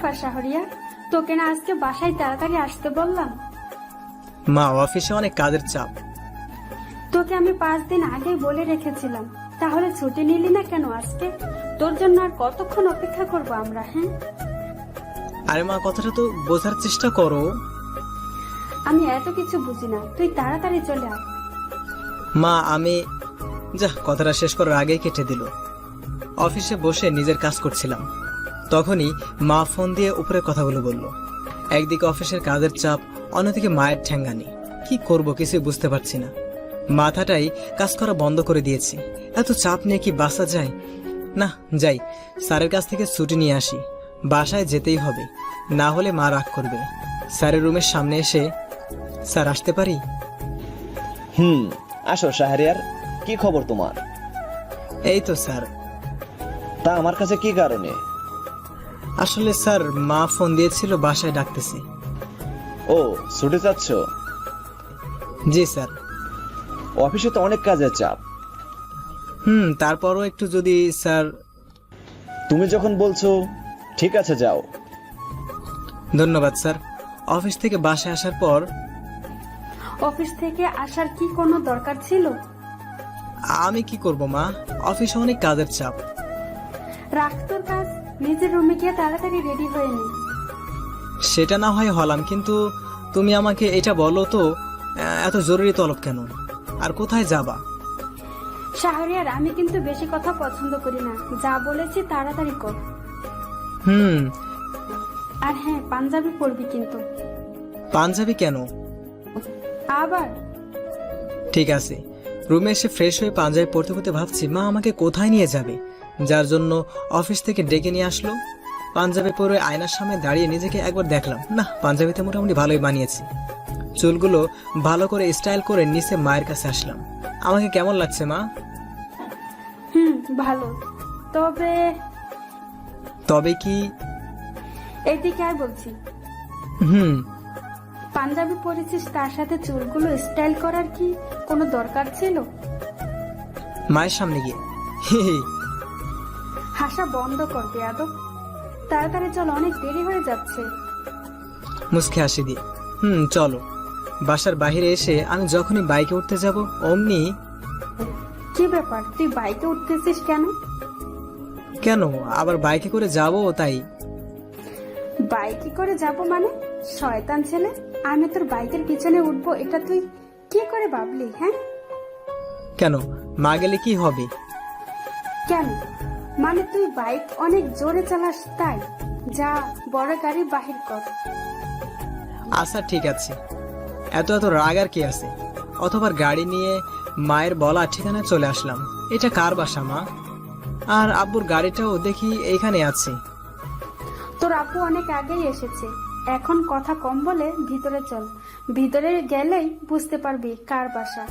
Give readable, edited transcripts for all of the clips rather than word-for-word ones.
ব্যাপার শাহরিয়া, তোকে না আজকে বাসায় তাড়াতাড়ি আসতে বললাম? মা, অফিসে অনেক কাজের চাপ। তোকে আমি 5 দিন আগেই বলে রেখেছিলাম, তাহলে ছুটি নিলি না কেন আজকে? তোর জন্য আর কতক্ষণ অপেক্ষা করবো আমরা? হ্যাঁ, আরে মা, কথাটা তো বোঝার চেষ্টা করো। আমি এত কিছু বুঝি না, তুই তাড়াতাড়ি চলে আয়। মা, আমি কথাটা শেষ করার আগেই কেটে দিল। অফিসে বসে নিজের কাজ করছিলাম, তখনই মা ফোন দিয়ে উপরের কথাগুলো বলল। একদিকে অফিসের কাজের চাপ, অন্যদিকে মায়ের ঠ্যাঙ্গানি। কি করব কিছুই বুঝতে পারছি না। মাথাটাই কাজ করা বন্ধ করে দিয়েছি। এত চাপ নিয়ে কি বাসা যায়? না, যাই, স্যারের কাছ থেকে ছুটি নিয়ে আসি। বাসায় যেতেই হবে, না হলে মা রাগ করবে। স্যারের রুমের সামনে এসে, স্যার আসতে পারি? আসো শাহরিয়ার, কি খবর তোমার? এই তো স্যার। তা আমার কাছে কি কারণে? আসলে স্যার, মা ফোন দিয়েছিল, বাসায় ডাকতেছি। ও, ছুটি চাচ্ছ? জি স্যার। অফিসে তো অনেক কাজের চাপ। তারপরও একটু যদি স্যার। তুমি যখন বলছো, ঠিক আছে, যাও। ধন্যবাদ স্যার। অফিস থেকে বাসায় আসার পর। অফিস থেকে আসার কি কোনো দরকার ছিল? আমি কি করব মা, অফিসে অনেক কাজের চাপ। রাখ তোর কাজ, নিজের রুমে গিয়ে তাড়াতাড়ি রেডি হয়ে নে। সেটা না হয় হলাম, কিন্তু তুমি আমাকে এটা বলো তো, এত জরুরি তলব কেন, আর কোথায় যাবা? শাহরিয়ার, আমি কিন্তু বেশি কথা পছন্দ করি না। যা বলেছি তাড়াতাড়ি কর। আর হ্যাঁ, পাঞ্জাবি পরবি কিন্তু। পাঞ্জাবি কেন? আবার? ঠিক আছে। রুমে এসে ফ্রেশ হয়ে পাঞ্জাবি পরতে পরতে ভাবছি মা আমাকে কোথায় নিয়ে যাবে, যার জন্য অফিস থেকে ডেকে নিয়ে আসলো। পাঞ্জাবি পরে আয়নার সামনে দাঁড়িয়ে নিজেকে একবার দেখলাম, না, পাঞ্জাবিতে মোটামুটি ভালোই বানিয়েছি। চুলগুলো ভালো করে স্টাইল করে নিচে মায়ের কাছে আসলাম। আমাকে কেমন লাগছে মা? ভালো। তবে তবে কি? এইদিকে আর বলছি। হুম পাঞ্জাবি পরেছিস, তার সাথে চুলগুলো স্টাইল করার কি কোনো দরকার ছিল? মায়ের সামনে গিয়ে হাসা বন্ধ কর বেয়াদব। তাড়াতাড়ি চল, অনেক দেরি হয়ে যাচ্ছে। মুচকি হাসি দিয়ে চলো। বাসার বাইরে এসে আমি যখনই বাইকে উঠতে যাব অমনি। কি ব্যাপার, তুই বাইকে উঠতেছিস কেন? কেন, আবার বাইকে করে যাব তাই। বাইকে করে যাব মানে? শয়তান ছেলে, আমি তোর বাইকের পিছনে উঠবো এটা তুই কি করে ভাবলি? হ্যাঁ, কেন, মা গেলে কি হবে? কেন মানে তুই বাইক অনেক জোরে চালাস তাই? যা, বড় গাড়ি বাহির কর। আচ্ছা ঠিক আছে, এত এত রাগ আর কি আছে? অথবা গাড়ি নিয়ে মায়ের বলা ঠিকানা চলে আসলাম। এটা কার বাসা মা? আর আব্বুর গাড়িটাও দেখি এইখানে আছে। তোর আপু অনেক আগেই এসেছে, এখন কথা কম বলে ভিতরে চল। ভিতরে গেলেই বুঝতে পারবি কার বাসা।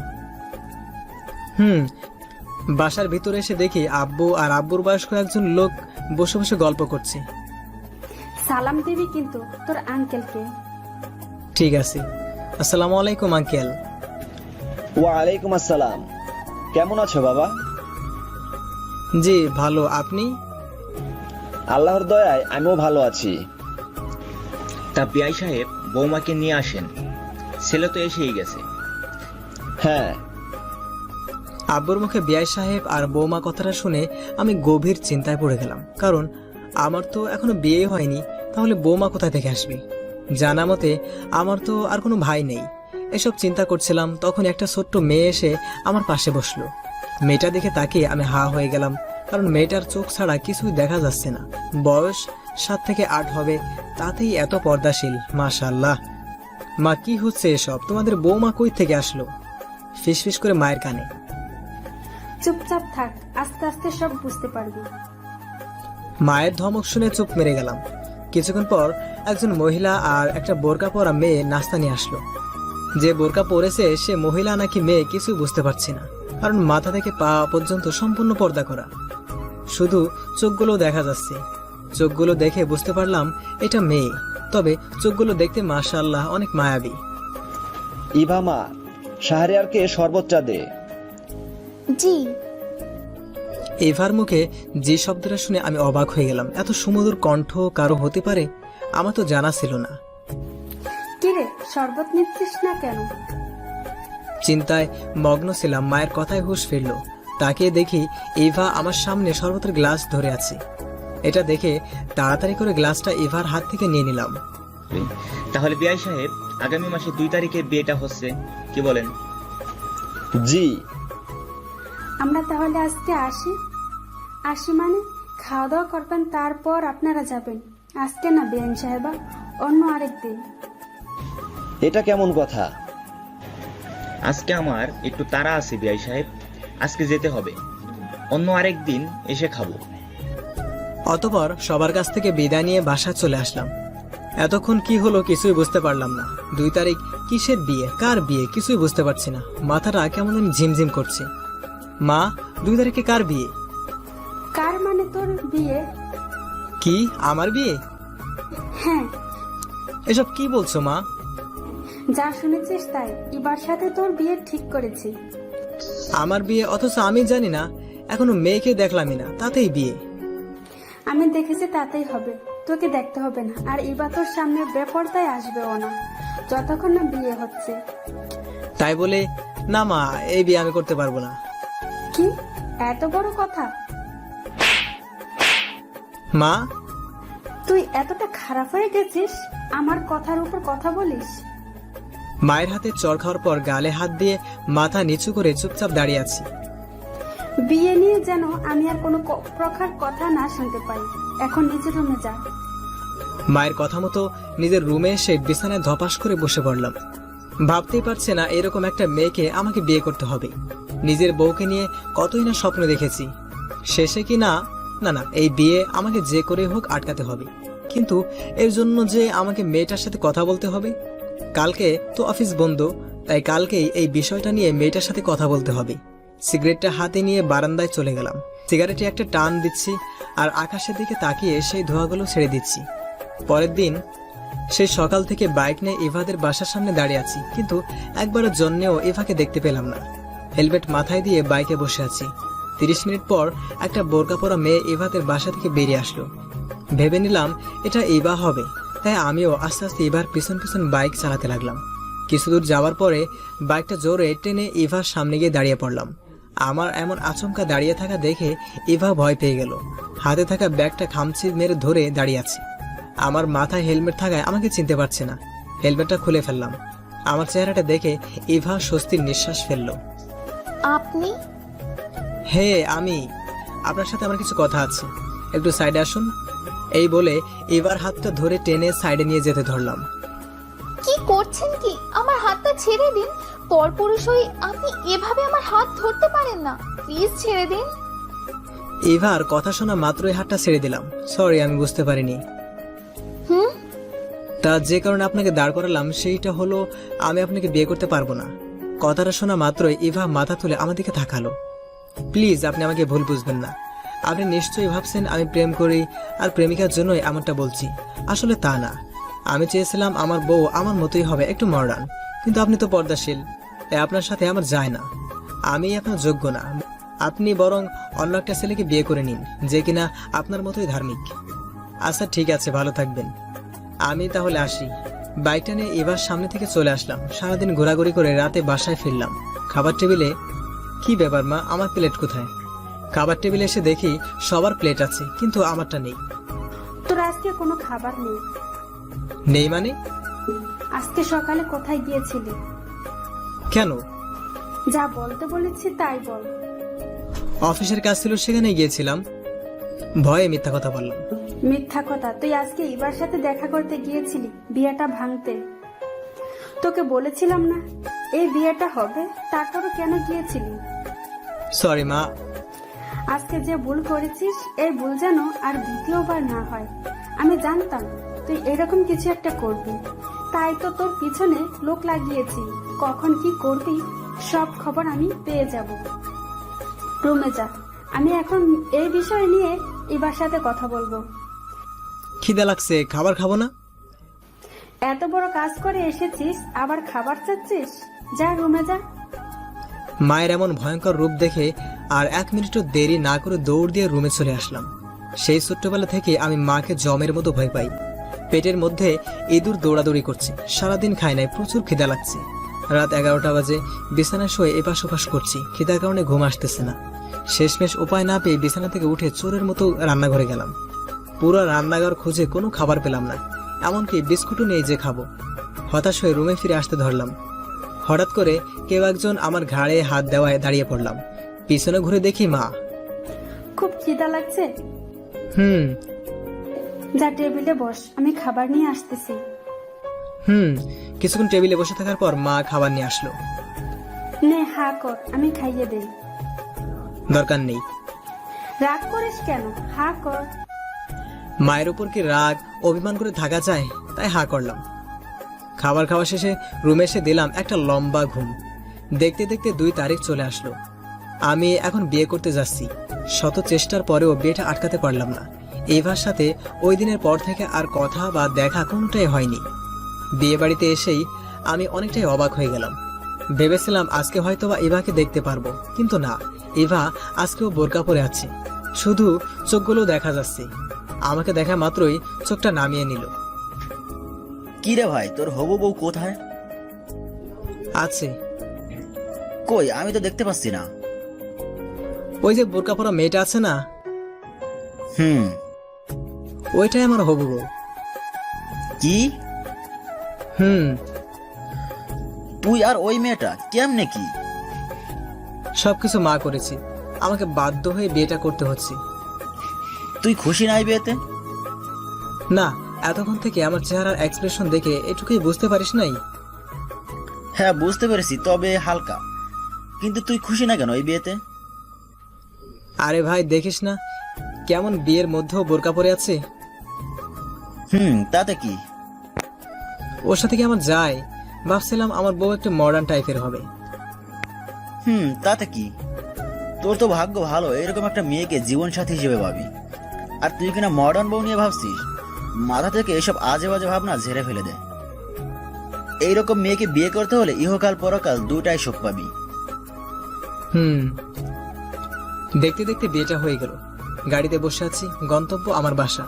বাসার ভিতরে এসে দেখি আব্বু আর আব্বুর বয়স্ক একজন লোক বসে বসে গল্প করছে। সালাম দিবি কিন্তু তোর আঙ্কেলকে। ঠিক আছে। আসসালামু আলাইকুম আঙ্কেল। ওয়ালাইকুম আসসালাম। কেমন আছো বাবা? জি ভালো, আপনি? আল্লাহর দয়ায় আমিও ভালো আছি। তা বিআই সাহেব, বৌমাকে নিয়ে আসেন, ছেলে তো এসেই গেছে। হ্যাঁ। আব্বুর মুখে বিআই সাহেব আর বৌমা কথাটা শুনে আমি গভীর চিন্তায় পড়ে গেলাম। কারণ আমার তো এখনো বিয়ে হয়নি, তাহলে বৌমা কোথা থেকে আসবে? জানা মতে আমার তো আর কোনো ভাই নেই। এসব চিন্তা করছিলাম, তখন একটা ছোট্ট মেয়ে এসে আমার পাশে বসলো। মেয়েটা দেখে তাকিয়ে আমি হা হয়ে গেলাম, কারণ মেয়েটার চোখ ছাড়া কিছুই দেখা যাচ্ছে না। বয়স 7 থেকে 8 হবে, তাতেই এত পর্দাশীল, মাশাআল্লাহ। মা, কি হচ্ছে এসব? তোমাদের বৌমা কই থেকে আসলো? ফিসফিস করে মায়ের কানে। চুপচাপ থাক, আস্তে আস্তে সব বুঝতে পারবি। মায়ের ধমক শুনে চুপ মেরে গেলাম। কিছুক্ষণ পর একজন মহিলা আর একটা বোরকা পরা মেয়ে নাস্তা নিয়ে আসলো। যে বোরকা পরেছে সে মহিলা নাকি মেয়ে কিছু বুঝতে পারছি না, কারণ মাথা থেকে পা পর্যন্ত সম্পূর্ণ পর্দা করা, শুধু চোখগুলো দেখা যাচ্ছে। চোখগুলো দেখে বুঝতে পারলাম এটা মেয়ে, তবে চোখগুলো দেখতে মাশাআল্লাহ অনেক মায়াবী। ইভামা, শাহরিয়ারকে শরবতটা দে। জি। এভার মুখে যে শব্দটা শুনে আমি অবাক হয়ে গেলাম। এত সুমধুর কণ্ঠ কারো হতে পারে? আমার তো জানা ছিল না। কিরে, শরবত নিচ্ছিস না কেন? চিন্তায় মগ্ন ছিলাম, মায়ের কথায় হুঁশ ফিরল। তাকিয়ে দেখি ইভা আমার সামনে শরবতের গ্লাস ধরে আছে। এটা দেখে তাড়াতাড়ি করে গ্লাসটা ইভার হাত থেকে নিয়ে নিলাম। তাহলে বিআই সাহেব, আগামী মাসে 2 তারিখে বিয়েটা হচ্ছে, কি বলেন? জি। আমরা তাহলে আজকে আসি মানে খাওয়া দাওয়া করবেন, তারপর আপনারা যাবেন। আজকে না বেআইন সাহেবা, অন্য আরেক দিন। এটা কেমন কথা? আজকে আমার একটু তাড়া আছে বিআই সাহেব, আজকে যেতে হবে, অন্য আরেক দিন এসে খাবো। অতঃপর সবার কাছ থেকে বিদায় নিয়ে বাসা চলে আসলাম। এতক্ষণ কি হলো কিছুই বুঝতে পারলাম না। 2 তারিখ কিসের বিয়ে, কার বিয়ে কিছুই বুঝতে পারছি না। মাথাটা কেমন যেন ঝিমঝিম করছে। মা, 2 তারিখে কার বিয়ে? কার মানে তোর বিয়ে? কি, আমার বিয়ে? হ্যাঁ, এসব কি বলছো মা? যা শুনেছিস তাই, এবার সাথে তোর বিয়ে ঠিক করেছি। আমার বিয়ে? অথচ আমি জানি না, এখনো মেয়েকে দেখলামই না, তাতেই বিয়ে? আমি দেখেছি তাতেই হবে, তোকে দেখতে হবে না। আর এবার তোর সামনে বেপরদায় আসবেও না যতক্ষণ না বিয়ে হচ্ছে। তাই বলে না মা, এই বিয়ে আমি করতে পারবো না। কি এত বড় কথা? মা, তুই এতটা খারাপ হয়ে গেছিস, আমার কথার উপর কথা বলিস? মায়ের হাতে চড় খাওয়ার পর গালে হাত দিয়ে মাথা নিচু করে চুপচাপ দাঁড়িয়ে আছি। বিয়ে নিয়ে যেন আমি আর কোনো প্রকার কথা না শুনতে পাই। এখন নিজের রুমে যা। মায়ের কথা মতো নিজের রুমে এসে বিছানায় ধপাস করে বসে পড়লাম। ভাবতেই পারছে না এরকম একটা মেয়েকে আমাকে বিয়ে করতে হবে। নিজের বউকে নিয়ে কতই না স্বপ্ন দেখেছি, শেষে কি না না না এই বিয়ে আমাকে যে করে হোক আটকাতে হবে। কিন্তু এর জন্য যে আমাকে মেয়েটার সাথে কথা বলতে হবে। কালকে তো অফিস বন্ধ, তাই কালকেই এই বিষয়টা নিয়ে মেয়েটার সাথে কথা বলতে হবে। সিগারেটটা হাতে নিয়ে বারান্দায় চলে গেলাম। সিগারেটে একটা টান দিচ্ছি আর আকাশের দিকে তাকিয়ে সেই ধোঁয়াগুলো ছেড়ে দিচ্ছি। পরের দিন সেই সকাল থেকে বাইক নিয়ে ইভাদের বাসার সামনে দাঁড়িয়ে আছি, কিন্তু একবারের জন্যেও ইভাকে দেখতে পেলাম না। হেলমেট মাথায় দিয়ে বাইকে বসে আছি। 30 মিনিট পর একটা বোরকা পরা মেয়ে ইভাদের বাসা থেকে বেরিয়ে আসলো। ভেবে নিলাম এটা ইভা হবে, তাই আমিও আস্তে আস্তে ইভার পিছন পিছন বাইক চালাতে লাগলাম। কিছু দূর যাওয়ার পরে বাইকটা জোরে টেনে ইভার সামনে গিয়ে দাঁড়িয়ে পড়লাম। আমার এমন আচমকা দাঁড়িয়ে থাকা দেখে ইভা ভয় পেয়ে গেল। হাতে থাকা ব্যাগটা খামচি মেরে ধরে দাঁড়িয়ে আছে। আমার মাথায় হেলমেট থাকায় আমাকে চিনতে পারছে না। হেলমেটটা খুলে ফেললাম। আমার চেহারাটা দেখে ইভা স্বস্তির নিঃশ্বাস ফেলল। আপনি? হে, আমি। আপনার সাথে আমার কিছু কথা আছে, একটু সাইডে আসুন। এই বলে এবার হাতটা ধরে টেনে সাইডে নিয়ে যেতে ধরলাম। কি করছেন কি? আমার হাতটা ছেড়ে দিন। পরপুরুষ হয়ে আপনি এভাবে আমার হাত ধরতে পারেন না, প্লিজ ছেড়ে দিন। এবার কথা শোনা মাত্রই হাতটা ছেড়ে দিলাম। সরি, আমি বুঝতে পারিনি। তা যে কারণে আপনাকে দাঁড় করালাম সেইটা হলো আমি আপনাকে বিয়ে করতে পারবো না। কথাটা শোনা মাত্রই ইভা মাথা তুলে আমার দিকে তাকালো। প্লিজ, আপনি আমাকে ভুল বুঝবেন না। আপনি নিশ্চয়ই ভাবছেন আমি প্রেম করি আর প্রেমিকার জন্যই এমনটা বলছি। আসলে তা না। আমি চেয়েছিলাম আমার বউ আমার মতোই হবে, একটু মডার্ন। কিন্তু আপনি তো পর্দাশীল, তাই আপনার সাথে আমার যায় না। আমি আপনার যোগ্য না। আপনি বরং অন্য একটা ছেলেকে বিয়ে করে নিন, যে কিনা আপনার মতোই ধার্মিক। আচ্ছা ঠিক আছে, ভালো থাকবেন। আমি তাহলে আসি। বাইকটা নিয়ে এবার সামনে থেকে চলে আসলাম। সারাদিন ঘোরাঘুরি করে রাতে বাসায় ফিরলাম। খাবার টেবিলে কি ব্যাপার মা, আমার প্লেট কোথায়? খাবার টেবিলে এসে দেখি সবার প্লেট আছে, কিন্তু আমারটা নেই। তোর আজকে কোনো খাবার নেই? নেই মানে? আজকে সকালে কোথায় গিয়েছিলি? কেন? যা বলতে বলেছি তাই বল। অফিসের কাজ ছিল, সেখানে গিয়েছিলাম। ভয়ে মিথ্যা কথা বললাম। মিথ্যা কথা? তুই আজকে ইবার সাথে দেখা করতে গিয়েছিলি বিয়েটা ভাঙতে। তোকে বলেছিলাম না এই বিয়েটা হবে, তারপরও কেন গিয়েছিলি? সরি মা। আজকে যে ভুল করেছিস, এই ভুল যেন আর দ্বিতীয়বার না হয়। আমি জানতাম তুই এরকম কিছু একটা করবি, তাই তো তোর পিছনে লোক লাগিয়েছি। কখন কি করবি সব খবর আমি পেয়ে যাব। রুমে যা, আমি এখন এই বিষয় নিয়ে ইবার সাথে কথা বলবো। খিদে লাগছে, খাবার খাবো না? এত বড় কাজ করে এসেছিস, আবার খাবার চাচ্ছিস? যা রুমে যা। মায়ের এমন ভয়ঙ্কর রূপ দেখে আর 1 মিনিটও দেরি না করে দৌড় দিয়ে রুমে চলে আসলাম। সেই ছোট্টবেলা থেকে আমি মাকে জমের মতো ভয় পাই। পেটের মধ্যে ইঁদুর দৌড়াদৌড়ি করছে। সারাদিন খাই নাই, প্রচুর খিদা লাগছে। রাত 11টা বাজে, বিছানায় শুয়ে এপাশ ওপাশ করছি, খিদার কারণে ঘুম আসতেছে না। শেষমেশ উপায় না পেয়ে বিছানা থেকে উঠে চোরের মতো রান্নাঘরে গেলাম। পুরো রান্নাঘর খুঁজে কোনো খাবার পেলাম না, এমনকি বিস্কুটও নেই যে খাবো। হতাশ হয়ে রুমে ফিরে আসতে ধরলাম। হঠাৎ করে কেউ একজন আমার ঘাড়ে হাত দেওয়ায় দাঁড়িয়ে পড়লাম। পিছনে ঘুরে দেখি মা। খুব খিদা লাগছে? হুম। যা টেবিলে বস, আমি খাবার নিয়ে আসতেছি। কিছুক্ষণ টেবিলে বসে থাকার পর মা খাবার নিয়ে আসলো। নে হা কর, আমি খাইয়ে দেই। দরকার নেই। রাগ করিস কেন? হা কর। মায়ের উপর কি রাগ অভিমান করে থাকা যায়? তাই হা করলাম। খাবার খাওয়া শেষে রুমে এসে দিলাম একটা লম্বা ঘুম। দেখতে দেখতে 2 তারিখ চলে আসলো। আমি এখন বিয়ে করতে যাচ্ছি। শত চেষ্টার পরেও বিয়েটা আটকাতে পারলাম না। এভার সাথে ওই দিনের পর থেকে আর কথা বা দেখা কোনোটাই হয়নি। বিয়ে বাড়িতে এসেই আমি অনেকটাই অবাক হয়ে গেলাম। ভেবেছিলাম আজকে হয়তো বা এভাকে দেখতে পারবো, কিন্তু না, এভা আজকেও বোরকা পরে আছে। শুধু চোখগুলো দেখা যাচ্ছে। আমাকে দেখা মাত্রই চোখটা নামিয়ে নিল। কি রে ভাই, তোর হবু বউ কোথায়? আছে। কই, আমি তো দেখতে পাচ্ছি না। ওই যে বোরকা পরা মেয়েটা আছে না, ওইটাই আমার হবু বউ। কি? তুই আর ওই মেয়েটা কেমনে কি? সবকিছু মা করেছি, আমাকে বাধ্য হয়ে বিয়েটা করতে হচ্ছে। তুই খুশি নাই বিয়েতে? না, এতক্ষণ থেকে আমার চেহারার এক্সপ্রেশন দেখে এটুকুই বুঝতে পারিস নাই? হ্যাঁ বুঝতে পেরেছি, তবে হালকা। কিন্তু তুই খুশি না কেন এই বিয়েতে? আরে ভাই, দেখিস না কেমন বিয়ের মধ্যেও বোরকা পরে আছে। তাতে কি? ওর সাথে কি আমার যায়? ভাবছিলাম আমার বউ একটু মডার্ন টাইপের হবে। তাতে কি? তোর তো ভাগ্য ভালো, এরকম একটা মেয়েকে জীবন সাথী হিসেবে ভাবি। আর তুই কিনা মডার্ন বউ নিয়ে ভাবছিস? মাথা থেকে এসব আজে বাজে ভাবনা ঝেড়ে ফেলে দে। এইরকম মেয়েকে বিয়ে করতে হলে ইহকাল পরকাল দুটাই সুখ পাবি। দেখতে দেখতে বিয়েটা হয়ে গেল। গাড়িতে বসে আছি, গন্তব্য আমার বাসা।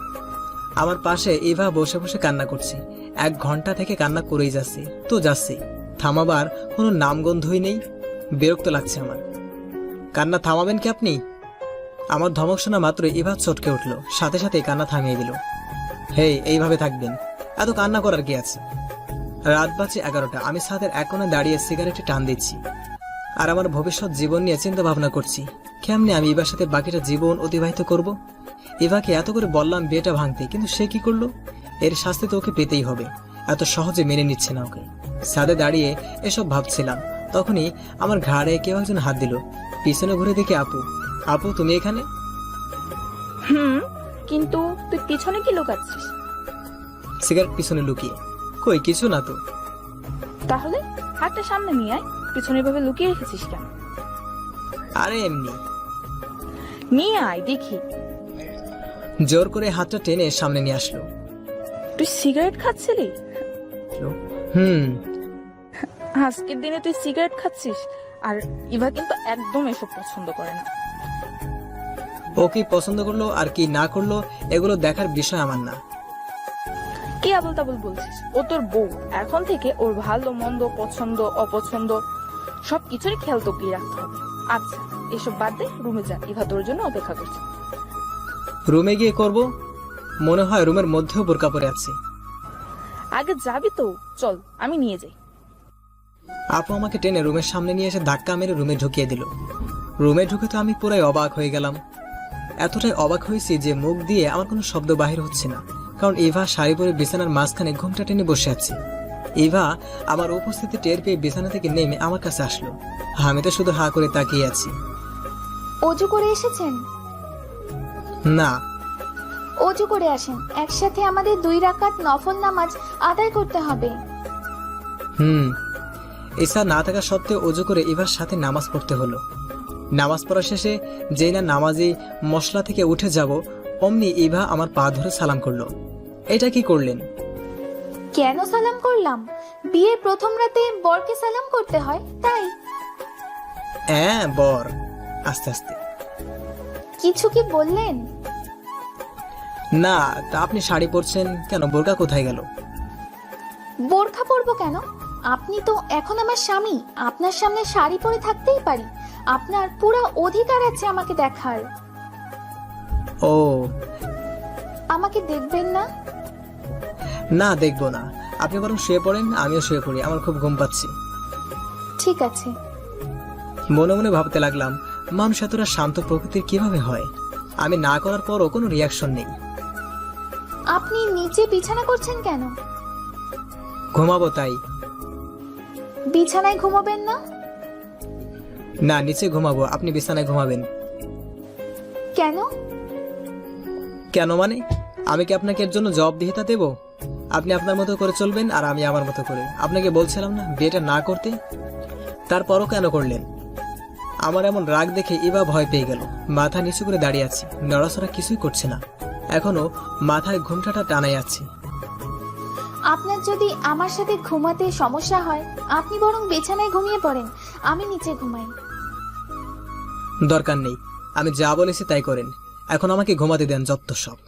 আমার পাশে এভা বসে বসে কান্না করছে। 1 ঘন্টা থেকে কান্না করেই যাচ্ছে তো যাচ্ছে, থামাবার কোনো নামগন্ধই নেই। বিরক্ত লাগছে আমার। কান্না থামাবেন কি আপনি? আমার ধমক শোনা মাত্র এভা চটকে উঠলো, সাথে সাথে কান্না থামিয়ে দিল। হে, এইভাবে থাকবেন, এত কান্না করার কি আছে? রাত বাজে 11টা। আমি ছাদের এক কোণে দাঁড়িয়ে সিগারেটে টান দিচ্ছি আর আমার ভবিষ্যৎ জীবন নিয়ে চিন্তা ভাবনা করছি। কেমনে আমি এবার সাথে বাকিটা জীবন অতিবাহিত করব? এভাকে এত করে বললাম বিয়েটা ভাঙতে, কিন্তু সে কি করলো? এর শাস্তি তো ওকে পেতেই হবে। এত সহজে মেনে নিচ্ছে না ওকে। ছাদে দাঁড়িয়ে এসব ভাবছিলাম, তখনই আমার ঘাড়ে কেউ একজন হাত দিল। পিছনে ঘুরে দেখি আপু। আপু, তুমি এখানে? কিন্তু তুই পিছনে কি লুকাচ্ছিস? সিগারেট পিছনে লুকিয়ে। কই, কিছু না তো। তাহলে হাতটা সামনে নিয়ে আয়, পিছনে ভাবে লুকিয়ে রেখেছিস কেন? আরে এমনি। নিয়ে আয় দেখি। জোর করে হাতটা টেনে সামনে নিয়ে আসলো। তুই সিগারেট খাচ্ছিলি? আজকের দিনে তুই সিগারেট খাচ্ছিস? আর ইভা কিন্তু একদম এসব পছন্দ করে না। ও কি পছন্দ করলো আর কি না করলো এগুলো দেখার বিষয় আমার না। কি আবল তাবল বলছিস? ও তোর বউ, এখন থেকে ওর ভালো মন্দ, পছন্দ অপছন্দ সবকিছুরই খেয়াল তোকে রাখতে হবে। আচ্ছা, এসব বাদ দে, রুমে যা, ইভা তোর জন্য অপেক্ষা করছে। রুমে গিয়ে করব? মনে হয় রুমের মধ্যেও বোরকা পরে আছে। আগে যাবি তো? চল, আমি নিয়ে যাই। আপু আমাকে টেনে রুমের সামনে নিয়ে এসে ধাক্কা মেরে রুমে ঢুকিয়ে দিল। রুমে ঢুকে তো আমি পুরাই অবাক হয়ে গেলাম। এতটাই অবাক হয়েছি যে মুখ দিয়ে আমার কোনো শব্দ বাহির হচ্ছে না, কারণ এভা শাড়ি পরে বিছানার মাঝখানে ঘুমটা টেনে বসে আছে। এভা আমার উপস্থিতি টের পেয়ে বিছানা থেকে নেমে আমার কাছে আসলো। আমি তো শুধু হা করে তাকিয়ে আছি। অজু করে এসেছেন? না। অজু করে আসেন, একসাথে আমাদের 2 রাকাত নফল নামাজ আদায় করতে হবে। এসা না থাকা সত্ত্বেও অজু করে এবার সাথে নামাজ পড়তে হলো। নামাজ পড়া শেষে যেই না নামাজি মশলা থেকে উঠে যাব, অমনি এভা আমার পা ধরে সালাম করলো। এটা কি করলেন? কেন সালাম করলাম? বিয়ের প্রথম রাতে বরকে সালাম করতে হয়, তাই। হ্যাঁ, বর। আস্তে আস্তে। কিছু কি বললেন? না, তা আপনি শাড়ি পরছেন কেন? বোরকা কোথায় গেল? বোরখা পরবো কেন? আপনি তো এখন আমার স্বামী, আপনার সামনে শাড়ি পরে থাকতেই পারি। আপনার পুরো অধিকার আছে আমাকে দেখার। ও আমাকে দেখবেন না? না, দেখবো না। আপনি বরং শুয়ে পড়েন, আমিও শুয়ে পড়ি, আমার খুব ঘুম পাচ্ছে। ঠিক আছে। মনে মনে ভাবতে লাগলাম, মানুষ এতটা শান্ত প্রকৃতির কিভাবে হয়? আমি না করার পরও কোনো রিয়াকশন নেই। আপনি নিচে বিছানা করছেন কেন? ঘুমাবো তাই। বিছানায় ঘুমাবেন না? না, নিচে ঘুমাবো, আপনি বিছানায় ঘুমাবেন। কেন? কেন মানে? আমি কি আপনাকে এর জন্য জবাবদিহিতা দেব? আপনি আপনার মতো করে চলবেন আর আমি আমার মতো করে। আপনাকে বলছিলাম না বিয়েটা না করতে, তারপরও কেন করলেন? আমার এমন রাগ দেখে ইভা ভয় পেয়ে গেল। মাথা নিচু করে দাঁড়িয়ে আছি, নড়াচড়া কিছুই করছে না, এখনো মাথায় ঘুমটাটা টানাই আছে। আপনার যদি আমার সাথে ঘুমাতে সমস্যা হয়, আপনি বরং বিছানায় ঘুমিয়ে পড়েন, আমি নিচে ঘুমাই। দরকার নেই, আমি যা বলেছি তাই করেন। এখন আমাকে ঘুমাতে দেন, যত সব।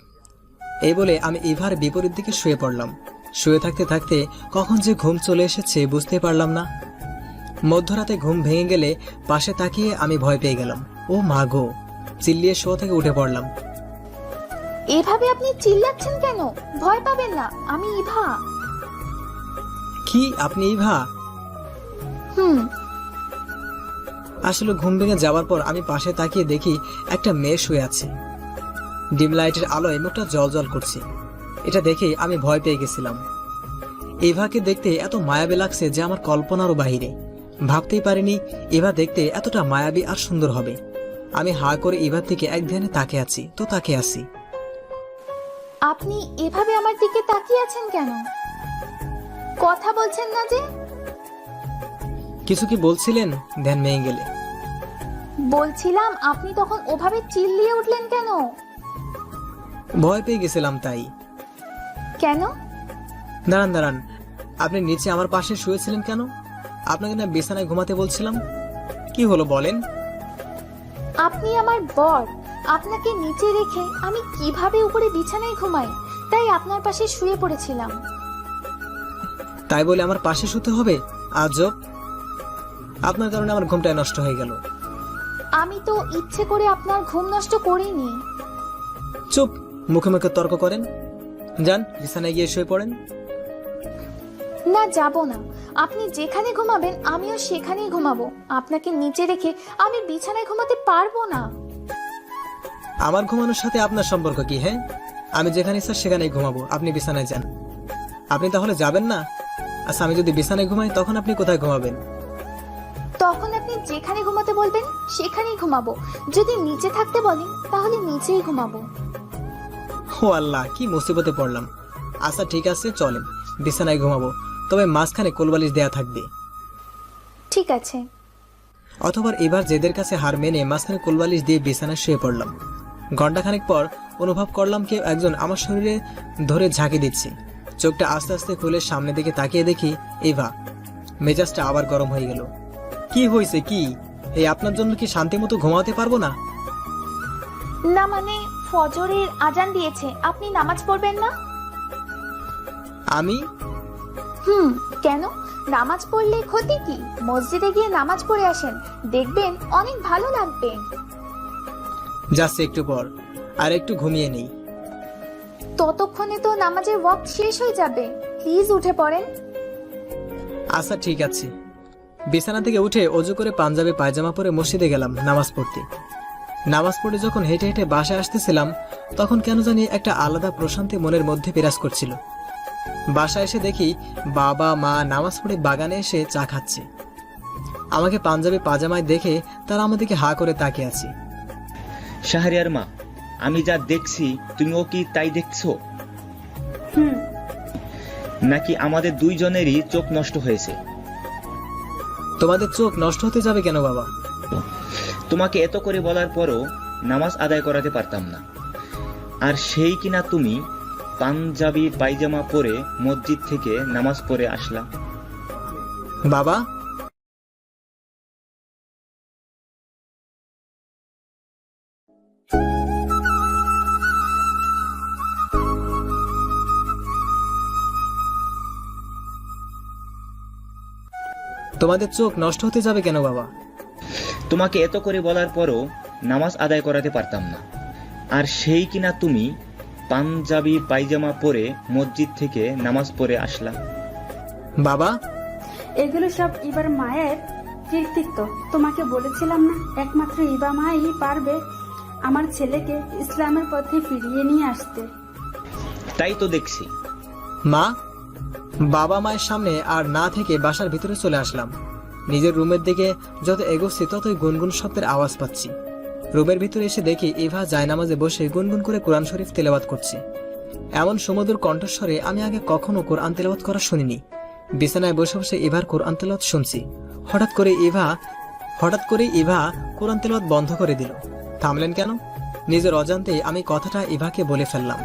এই বলে আমি ইভার বিপরীত দিকে শুয়ে পড়লাম। শুয়ে থাকতে থাকতে কখন যে ঘুম চলে এসেছে বুঝতে পারলাম না। মধ্যরাতে ঘুম ভেঙে গেলে পাশে তাকিয়ে আমি ভয় পেয়ে গেলাম। ও মা গো! চিল্লিয়ে শো থেকে উঠে পড়লাম। এভাবে আপনি চিল্লাচ্ছেন কেন? ভয় পাবেন না, আমি ইভা। কি, আপনি ইভা? হুম। আসলে ঘুম ভেঙে যাওয়ার পর আমি পাশে তাকিয়ে দেখি একটা মেয়ে শুয়ে আছে। ডিম লাইটের আলোয় মুখটা জল করছে। এটা দেখে আমি ভয় পেয়ে গেছিলাম। ইভাকে দেখতে এত মায়াবী লাগছে যে আমার কল্পনারও বাহিরে। ভাবতেই পারিনি ইভা দেখতে এতটা মায়াবী আর সুন্দর হবে। আমি হা করে ইভার দিকে এক ধ্যানে তাকিয়ে আছি তো তাকিয়ে আছি। আপনি এভাবে আমার দিকে তাকিয়ে আছেন কেন? কথা বলছেন না যে? কিছু কি বলছিলেন? ধ্যান ভেঙে গেলে। বলছিলাম, আপনি তখন ওভাবে চিল্লিয়ে উঠলেন কেন? ভয় পেয়ে গেছিলাম তাই। কেন? দাঁড়ান, আপনি নিচে আমার পাশে শুয়েছিলেন কেন? আপনাকে না বিছানায় ঘুমাতে বলছিলাম। কি হলো বলেন? আপনি আমার বর, আপনাকে নিচে রেখে আমি কিভাবে উপরে বিছানায় ঘুমাই, তাই আপনার পাশে শুয়ে পড়েছিলাম। তাই বলে আমার পাশে শুতে হবে? আজব! আপনার কারণে আমার ঘুমটাই নষ্ট হয়ে গেল। আমি তো ইচ্ছে করে আপনার ঘুম নষ্ট করিনি। চুপ! মুখে মুখে তর্ক করেন। যান বিছানায় গিয়ে শুয়ে পড়েন। না, যাব না। আপনি যেখানে ঘুমাবেন আমিও সেখানেই ঘুমাবো। আপনাকে নিচে রেখে আমি বিছানায় ঘুমাতে পারবো না। আমার ঘুমানোর সাথে আপনার সম্পর্ক কি? হ্যাঁ, আমি যেখানে ইচ্ছা সেখানেই ঘুমাবো, আপনি বিছানায় যান। আপনি তাহলে যাবেন না? আচ্ছা, আমি যদি বিছানায় ঘুমাই তখন আপনি কোথায় ঘুমাবেন? তখন আপনি যেখানে ঘুমাতে বলবেন সেখানেই ঘুমাবো। যদি নিচে থাকতে বলেন তাহলে নিচেই ঘুমাবো। ও আল্লাহ, কি মুসিবতে পড়লাম। আচ্ছা ঠিক আছে, চলেন বিছানায় ঘুমাবো, তবে মাঝখানে কোলবালিশ দেয়া থাকবে। ঠিক আছে। অথবা এবার জেদের কাছে হার মেনে মাঝখানে কোলবালিশ দিয়ে বিছানায় শুয়ে পড়লাম। ঘন্টাখানেক পর অনুভব করলাম কেউ একজন আমার শরীরে ধরে ঝাঁকি দিচ্ছে। চোখটা আস্তে আস্তে খুলে সামনের দিকে তাকিয়ে দেখি ইভা। মেজাজটা আবার গরম হয়ে গেল। কি হয়েছে কি? এই আপনার জন্য কি শান্তি মতো ঘুমাতে পারবো না? না মানে, ফজরের আজান দিয়েছে, আপনি নামাজ পড়বেন না? আমি? কেন? নামাজ পড়লে ক্ষতি কি? মসজিদে গিয়ে নামাজ পড়ে আসেন, দেখবেন অনেক ভালো লাগবে। যাচ্ছে একটু পর, আর একটু ঘুমিয়ে নেই। ততক্ষণে তো নামাজের ওয়াক্ত শেষ হয়ে যাবে, প্লিজ উঠে পড়েন। আচ্ছা ঠিক আছে। বিছানা থেকে উঠে অজু করে পাঞ্জাবি পায়জামা পরে মসজিদে গেলাম নামাজ পড়তে। নামাজ পড়ে যখন হেঁটে হেঁটে বাসায় আসতেছিলাম তখন কেন জানি একটা আলাদা প্রশান্তি মনের মধ্যে বিরাজ করছিল। বাসায় এসে দেখি বাবা মা নামাজ পড়ে বাগানে এসে চা খাচ্ছে। আমাকে পাঞ্জাবি পাজামায় দেখে তারা আমাদেরকে হা করে তাকিয়ে আছে। শাহরিয়ার মা, আমি যা দেখছি তুমিও কি তাই দেখছো? নাকি আমাদের দুইজনেরই চোখ নষ্ট হয়েছে? তোমাদের চোখ নষ্ট হতে যাবে কেন বাবা? তোমাকে এত করে বলার পরও নামাজ আদায় করাতে পারতাম না, আর সেই কিনা তুমি পাঞ্জাবি পায়জামা পরে মসজিদ থেকে নামাজ পড়ে আসলা। বাবা, তোমাদের চোখ নষ্ট হতে যাবে কেন বাবা? তোমাকে এত করে বলার পরও নামাজ আদায় করাতে পারতাম না। আর সেই কিনা তুমি পাঞ্জাবি পায়জামা পরে মসজিদ থেকে নামাজ পড়ে আসলা। বাবা, এগুলো সব ইবার মায়ের কৃতিত্ব। তোমাকে বলেছিলাম না, একমাত্র ইবা মাই পারবে আমার ছেলেকে ইসলামের পথে ফিরিয়ে নিয়ে আসতে। তাই তো দেখছি। মা, বাবা মায়ের সামনে আর না থেকে বাসার ভিতরে চলে আসলাম। নিজের রুমের দিকে যত এগোচ্ছি ততই গুনগুন শব্দের আওয়াজ পাচ্ছি। রুমের ভিতরে এসে দেখি ইভা জায়নামাজে বসে গুনগুন করে কোরআন শরীফ তেলাওয়াত করছে। এমন সুমধুর কণ্ঠস্বরে আমি আগে কখনো কোরআন তেলাওয়াত করা শুনিনি। বিছানায় বসে বসে ইভার কোরআন তেলাওয়াত শুনছি। হঠাৎ করে ইভা কোরআন তেলাওয়াত বন্ধ করে দিল। থামলেন কেন? নিজের অজান্তেই আমি কথাটা ইভাকে বলে ফেললাম।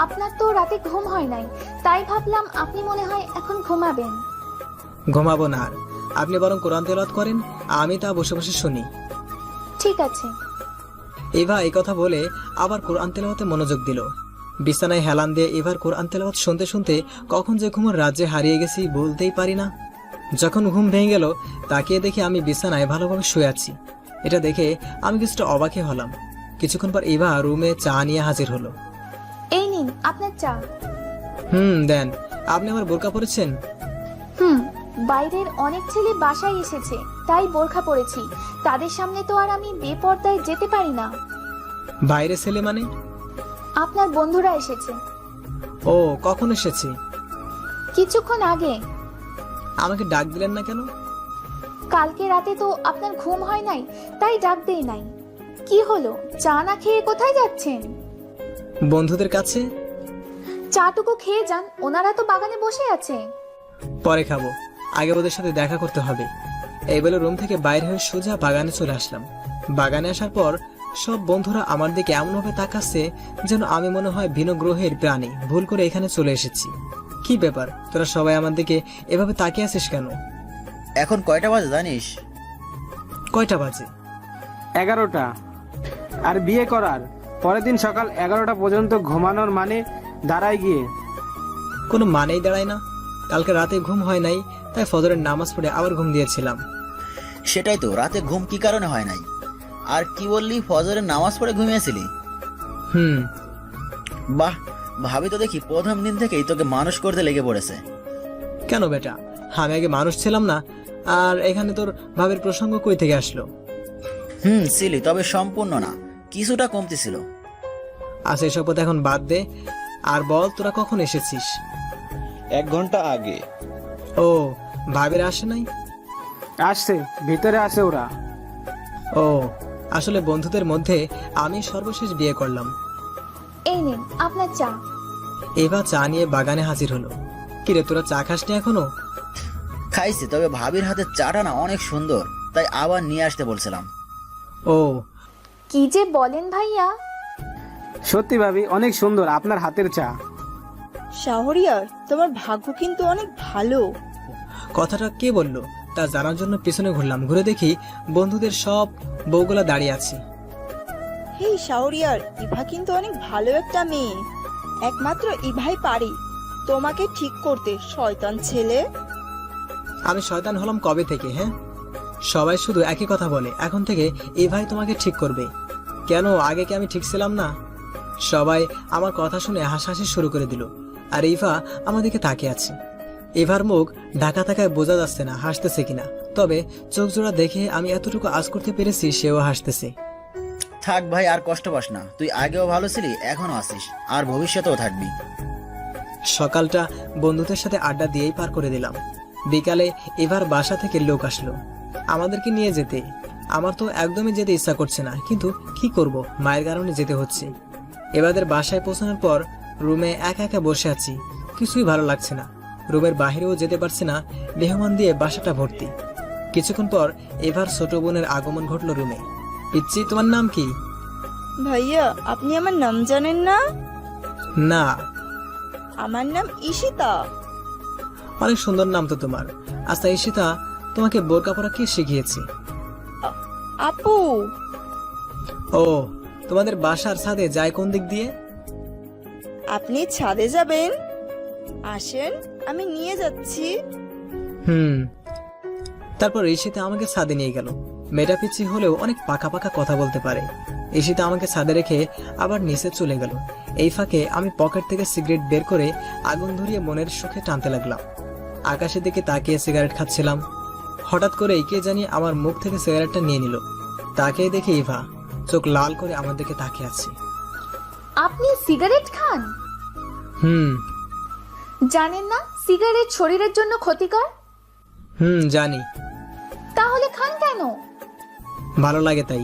আপনার তো রাতে ঘুম হয় নাই, তাই ভাবলাম আপনি মনে হয় এখন ঘুমাবেন। ঘুমাবো না, আর আপনি বরং কোরআন তেলাওয়াত করেন, আমি তা বসে বসে শুনি। ঠিক আছে। ইভা এই কথা বলে আবার কোরআন তেলাওয়াতে মনোযোগ দিল। বিছানায় হেলান দিয়ে এবার কোরআন তেলাওয়াত শুনতে শুনতে কখন যে ঘুমের রাজ্যে হারিয়ে গেছি বলতেই পারি না। যখন ঘুম ভেঙে গেল তাকিয়ে দেখি আমি বিছানায় ভালোভাবে শুয়ে আছি। এটা দেখে আমি কিছুটা অবাকই হলাম। কিছুক্ষণ পর ইভা রুমে চা নিয়ে হাজির হলো। এই নিন আপনার চা। দেন। আপনি আমার বোরকা পরেছেন? বাইরের অনেক ছেলে বাসায় এসেছে, তাই বোরখা পরেছি। তাদের সামনে তো আর আমি বেপরদায় যেতে পারি না। বাইরে ছেলে মানে? আপনার বন্ধুরা এসেছে। ও, কখন এসেছে? কিছুক্ষণ আগে। আমাকে ডাক দিলেন না কেন? কালকে রাতে তো আপনার ঘুম হয় নাই, তাই ডাক দেই নাই। কি হলো, চা না খেয়ে কোথায় যাচ্ছেন? বন্ধুদের কাছে। চাটুকু খেয়ে যান, ওনারা তো বাগানে বসে আছে। পরে খাবো, আগে ওদের সাথে দেখা করতে হবে। এই বলে রুম থেকে বাইরে হয়ে সোজা বাগানে চলে আসলাম। বাগানে আসার পর সব বন্ধুরা আমার দিকে এমনভাবে তাকাচ্ছে যেন আমি মনে হয় ভিন্ন গ্রহের প্রাণী, ভুল করে এখানে চলে এসেছি। কি ব্যাপার, তোরা সবাই আমার দিকে এভাবে তাকিয়ে আছিস কেন? এখন কয়টা বাজে জানিস? কয়টা বাজে? 11টা। আর বিয়ে করার পরের দিন সকাল 11টা পর্যন্ত ঘুমানোর মানে দাঁড়ায় গিয়ে? কোনো মানেই দাঁড়ায় না। কালকে রাতে ঘুম হয় নাই, তাই ফজরের নামাজ পড়ে আবার ঘুম দিয়েছিলাম। সেটাই তো, রাতে ঘুম কি কারণে হয় নাই? আর কি বললি, ফজরের নামাজ পড়ে ঘুমিয়েছিলি? বাহ, ভাবি তো দেখি প্রথম দিন থেকেই তোকে মানুষ করতে লেগে পড়েছে। কেন বেটা, আমি আগে মানুষ ছিলাম না? আর এখানে তোর ভাবের প্রসঙ্গ কই থেকে আসলো? ছিলি, তবে সম্পূর্ণ না, কিছুটা কমতি ছিল। আচ্ছা, এসব কথা এখন বাদ দে, আর বল তোরা কখন এসেছিস? 1 ঘন্টা আগে। ও, ভাবের আসে নাই? আসছে, ভিতরে আসে ওরা। ও, আসলে বন্ধুদের মধ্যে আমি সর্বশেষ বিয়ে করলাম। এই নিন আপনার চা। এবার চা নিয়ে বাগানে হাজির হলো। কিরে, তোরা চা খাসনি এখনো? খাইছি, তবে ভাবির হাতের চাটা না অনেক সুন্দর, তাই আবার নিয়ে আসতে বলছিলাম। ও, কি যে বলেন ভাইয়া। সত্যি ভাবি, অনেক সুন্দর আপনার হাতের চা। শাহরিয়ার, তোমার ভাগ্য কিন্তু অনেক ভালো। কথাটা কে বললো তা জানার জন্য পেছনে ঘুরলাম। ঘুরে দেখি বন্ধুদের সব বউগুলা দাঁড়িয়ে আছে। হেই শাহরিয়ার, ইভা কিন্তু অনেক ভালো একটা মেয়ে। একমাত্র ইভাই পারি তোমাকে ঠিক করতে, শয়তান ছেলে। আমি শয়তান হলাম কবে থেকে? সবাই শুধু একই কথা বলে, এখন থেকে এই ভাই তোমাকে ঠিক করবে। কেন, আগে কি আমি ঠিক ছিলাম না? সবাই আমার কথা শুনে হাসাহাসি শুরু করে দিল, আর ইভা আমার দিকে তাকিয়ে আছে। ইভার মুখ ঢাকা থাকায় বোঝা যাচ্ছে না হাসতেছে কিনা, তবে চোখ জোড়া দেখে আমি এতটুকু আজ করতে পেরেছি সেও হাসতেছে। থাক ভাই, আর কষ্ট পাস না, তুই আগেও ভালো ছিলি, এখনো আছিস, আর ভবিষ্যতেও থাকবি। সকালটা বন্ধুদের সাথে আড্ডা দিয়েই পার করে দিলাম। বিকালে এবার বাসা থেকে লোক আসলো আমাদেরকে নিয়ে যেতে। আমার তো একদমই যেতে ইচ্ছা করছে না, কিন্তু কি করব, মায়ের কারণে যেতে হচ্ছে। এবাদের বাসায় পৌঁছানোর পর রুমে একা একা বসে আছি, কিছুই ভালো লাগছে না। রুমের বাহিরেও যেতে পারছি না, মেহমান দিয়ে বাসাটা ভর্তি। কিছুক্ষণ পর এবার ছোট বোনের আগমন ঘটলো রুমে। পিচ্চি, তোমার নাম কি? ভাইয়া, আপনি আমার নাম জানেন না? না। আমার নাম ঈশিতা। অনেক সুন্দর নাম তো তোমার। আচ্ছা ঈশিতা, তোমাকে বোরকা পরা কে শিখিয়েছে? আপু। ও, তোমাদের বাসার ছাদে যায় কোন দিক দিয়ে? আপনি ছাদে যাবেন? আসেন, আমি নিয়ে যাচ্ছি। তারপর ঈশিতা আমাকে ছাদে নিয়ে গেল। মেয়েটা পিচ্ছি হলেও অনেক পাকা পাকা কথা বলতে পারে। ঈশিতা আমাকে ছাদে রেখে আবার নিচে চলে গেল। এই ফাঁকে আমি পকেট থেকে সিগারেট বের করে আগুন ধরিয়ে মনের সুখে টানতে লাগলাম। আকাশের দিকে তাকিয়ে সিগারেট খাচ্ছিলাম। হঠাৎ করে কে জানি আমার মুখ থেকে সিগারেটটা নিয়ে নিল। তাকিয়ে দেখে ইভা চোখ লাল করে আমার দিকে তাকিয়ে আছে। আপনি সিগারেট খান? হুম জানেন না সিগারেট শরীরের জন্য ক্ষতিকর? জানি। তাহলে খান কেন? ভালো লাগে তাই।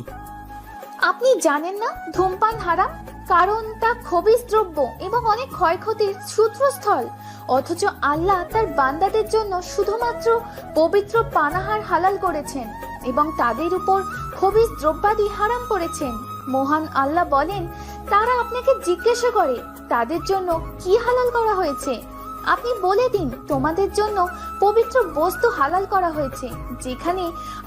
আপনি জানেন না ধূমপান হারাম, কারণ তা খবিস দ্রব্য এবং অনেক ক্ষয়ক্ষতির সূত্রস্থল। অথচ আল্লাহ তার বান্দাদের জন্য শুধুমাত্র পবিত্র পানাহার হালাল করেছেন এবং তাদের উপর খবিস দ্রব্যাদি হারাম করেছেন। মহান আল্লাহ বলেন, তারা আপনাকে জিজ্ঞাসা করে তাদের জন্য কি হালাল করা হয়েছে। আপনি বলে দিন তোমাদের জন্য পবিত্র বস্তু হালাল করা হয়েছে, যেখানে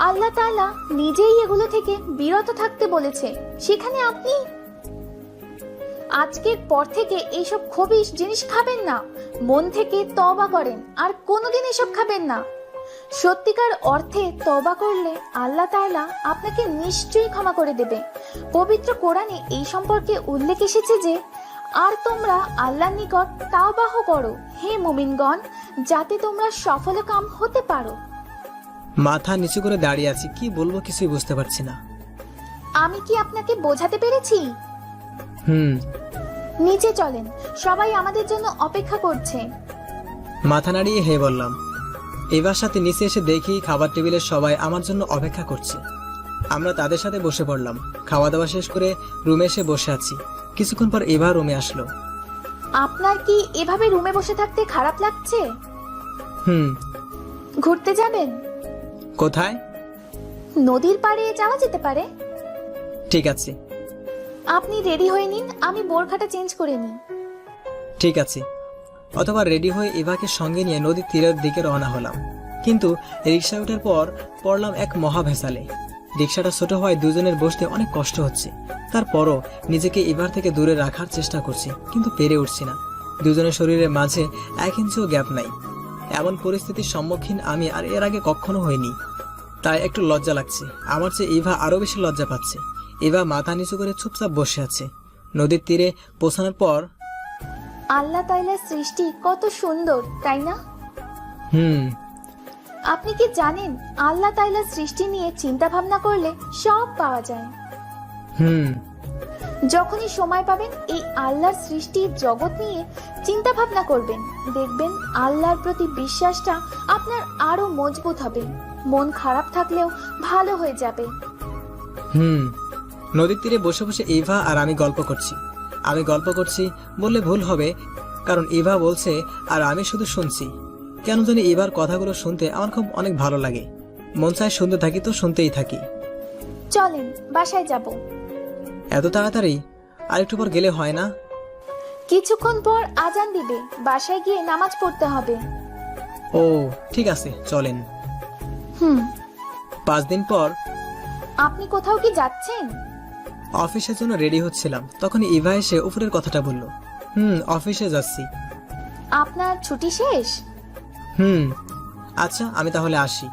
আল্লাহ তাআলা নিজেই এগুলো থেকে বিরত থাকতে বলেছে। সেখানে আপনি আজকের পর থেকে এইসব খবিশ জিনিস খাবেন না। মন থেকে তওবা করেন আর কোনোদিন এসব খাবেন না। সত্যিকার অর্থে তওবা করলে আল্লাহ তাআলা আপনাকে নিশ্চয়ই ক্ষমা করে দেবে। পবিত্র কোরআনে এই সম্পর্কে উল্লেখ এসেছে যে, আর তোমরা আল্লাহর নিকট তাওবাহ করো হে মুমিনগণ, যাতে তোমরা সফলকাম হতে পারো। মাথা নিচু করে দাঁড়িয়ে আছি, কি বলবো কিছুই বুঝতে পারছি না। আমি কি আপনাকে বোঝাতে পেরেছি? হুম নিচে চলেন, সবাই আমাদের জন্য অপেক্ষা করছে। মাথা নাড়িয়ে হে বললাম। এবার সাথে নিচে এসে দেখি খাবার টেবিলে সবাই আমার জন্য অপেক্ষা করছে। আমরা তাদের সাথে বসে পড়লাম। খাওয়া দাওয়া শেষ করে রুমে এসে বসে আছি। কিছুক্ষণ পর এবার রুমে আসলো। আপনার কি এভাবে রুমে বসে থাকতে খারাপ লাগছে? হুম। ঘুরতে যাবেন? কোথায়? নদীর পাড়ে যাওয়া যেতে পারে। ঠিক আছে। আপনি রেডি হয়ে নিন, আমি বোরখাটা চেঞ্জ করে নিই। ঠিক আছে। অথবা রেডি হয়ে এভাকে সঙ্গে নিয়ে নদীর তীরের দিকে রওনা হলাম। কিন্তু রিক্সা ওঠার পর পড়লাম এক মহা ভেসালে। রিক্সাটা ছোট হওয়ায় দুজনের বসতে অনেক কষ্ট হচ্ছে। তারপরও নিজেকে এবার থেকে দূরে রাখার চেষ্টা করছি, কিন্তু পেরে উঠছি না। দুজনের শরীরের মাঝে 1 ইঞ্চিও গ্যাপ নাই। এমন পরিস্থিতির সম্মুখীন আমি আর এর আগে কখনো হইনি। তাই একটু লজ্জা লাগছে। আমার চেয়ে ইভা আরো বেশি লজ্জা পাচ্ছে। ইভা মাথা নিচু করে চুপচাপ বসে আছে। নদীর তীরে পৌঁছানোর পর আল্লাহ তাআলার সৃষ্টি কত সুন্দর, তাই না? হুম। আপনি কি জানেন আল্লাহ তাআলার সৃষ্টি নিয়ে চিন্তা ভাবনা করলে সব পাওয়া যায়। হুম। যখনই সময় পাবেন এই আল্লাহর সৃষ্টির জগৎ নিয়ে চিন্তা ভাবনা করবেন, দেখবেন আল্লাহর প্রতি বিশ্বাসটা আপনার আরো মজবুত হবে। মন খারাপ থাকলেও ভালো হয়ে যাবে। হুম। নদীর তীরে বসে বসে ইভা আর আমি গল্প করছি। আমি গল্প করছি বললে ভুল হবে, কারণ ইভা বলছে আর আমি শুধু শুনছি। কেন জানি ইভার কথাগুলো শুনতে আমার খুব অনেক ভালো লাগে। মন চায় শুনতে থাকি তো শুনতেই থাকি। চলেন বাসায় যাব। এত তাড়াতাড়ি? আর একটু পর গেলে হয় না? কিছুক্ষণ পর আজান দিবে, বাসায় গিয়ে নামাজ পড়তে হবে। ও ঠিক আছে, চলেন। 5 দিন পর। আপনি কোথাও কি যাচ্ছেন? অফিসের জন্য রেডি হচ্ছিলাম, তখন ইভা এসে উপরের কথাটা বলল। অফিসে যাচ্ছি। আপনার ছুটি শেষ? আচ্ছা, আমি তাহলে আসি।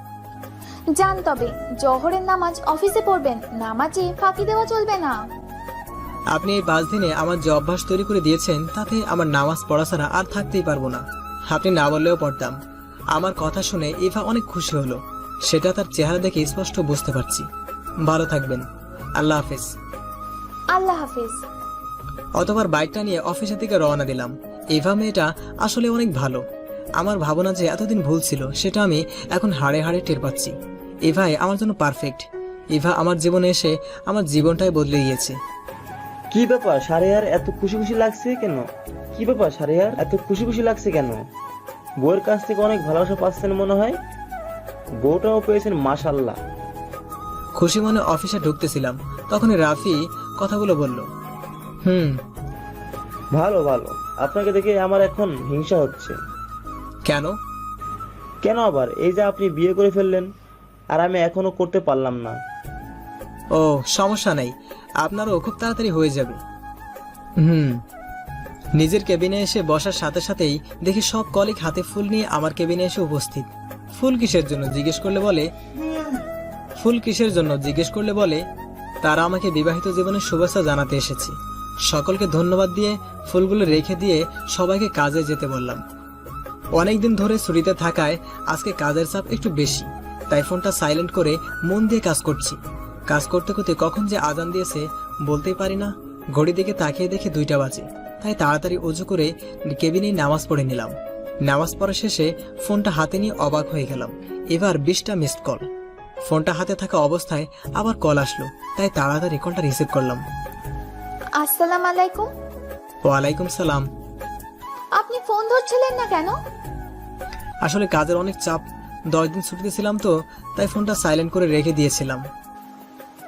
যান, তবে জোহরের নামাজ অফিসে পড়বেন, নামাজে ফাঁকি দেওয়া চলবে না। আপনি এই 5 দিনে আমার যে অভ্যাস তৈরি করে দিয়েছেন, তাতে আমার নামাজ পড়া ছাড়া আর থাকতেই পারবো না। আপনি না বললেও পড়তাম। আমার কথা শুনে ইভা অনেক খুশি হলো, সেটা তার চেহারা দেখে স্পষ্ট বুঝতে পারছি। ভালো থাকবেন। আল্লাহ হাফেজ। আল্লাহ হাফেজ। অতবার বাইকটা নিয়ে অফিসের দিকে রওনা দিলাম। ইভা মেয়েটা আসলে অনেক ভালো। আমার ভাবনা যে এতদিন ভুল ছিল, সেটা আমি এখন হাড়ে হাড়ে টের পাচ্ছি। ইভাই আমার জন্য পারফেক্ট। ইভা আমার জীবনে এসে আমার জীবনটাই বদলে গিয়েছে। কি ব্যাপার শাহরিয়ার, এত খুশি খুশি লাগছে কেন? কি ব্যাপার শাহরিয়ার, এত খুশি খুশি লাগছে কেন? বউয়ের কাছ থেকে অনেক ভালোবাসা পাচ্ছেন মনে হয়। বউটাও পেয়েছেন মাশাআল্লাহ। খুশি মনে অফিসে ঢুকতেছিলাম, তখনই রাফি কথাগুলো বলল। ভালো ভালো, আপনাকে দেখে আমার এখন হিংসা হচ্ছে। কেন? কেন আবার? এই যে আপনি বিয়ে করে ফেললেন, আর আমি এখনো করতে পারলাম না। ও সমস্যা নাই, আপনারও খুব তাড়াতাড়ি হয়ে যাবে। নিজের কেবিনে এসে বসার সাথে সাথেই দেখি সব কলিগ হাতে ফুল নিয়ে আমার কেবিনে এসে উপস্থিত। ফুল কিসের জন্য জিজ্ঞেস করলে বলে তারা আমাকে বিবাহিত জীবনের শুভেচ্ছা জানাতে এসেছি। সকলকে ধন্যবাদ দিয়ে ফুলগুলো রেখে দিয়ে সবাইকে কাজে যেতে বললাম। অনেকদিন ধরে ছুটিতে থাকায় আজকে কাজের চাপ একটু বেশি, তাই ফোনটা সাইলেন্ট করে মন দিয়ে কাজ করছি। কাজ করতে করতে কখন যে আজান দিয়েছে বলতেই পারি না। ঘড়ির দিকে তাকিয়ে দেখে 2টা বাজে, তাই তাড়াতাড়ি অজু করে কেবিনেই নামাজ পড়ে নিলাম। নামাজ পড়া শেষে ফোনটা হাতে নিয়ে অবাক হয়ে গেলাম। এবার 20টা মিসড কল। ফোনটা হাতে থাকা অবস্থায় আবার কল আসলো, তাই তাড়াতাড়ি কলটা রিসিভ করলাম। আসসালামু আলাইকুম। ওয়ালাইকুম সালাম। আপনি ফোন ধরছিলেন না কেন? আসলে কাজের অনেক চাপ, 10 দিন ছুটিতে ছিলাম তো, তাই ফোনটা সাইলেন্ট করে রেখে দিয়েছিলাম।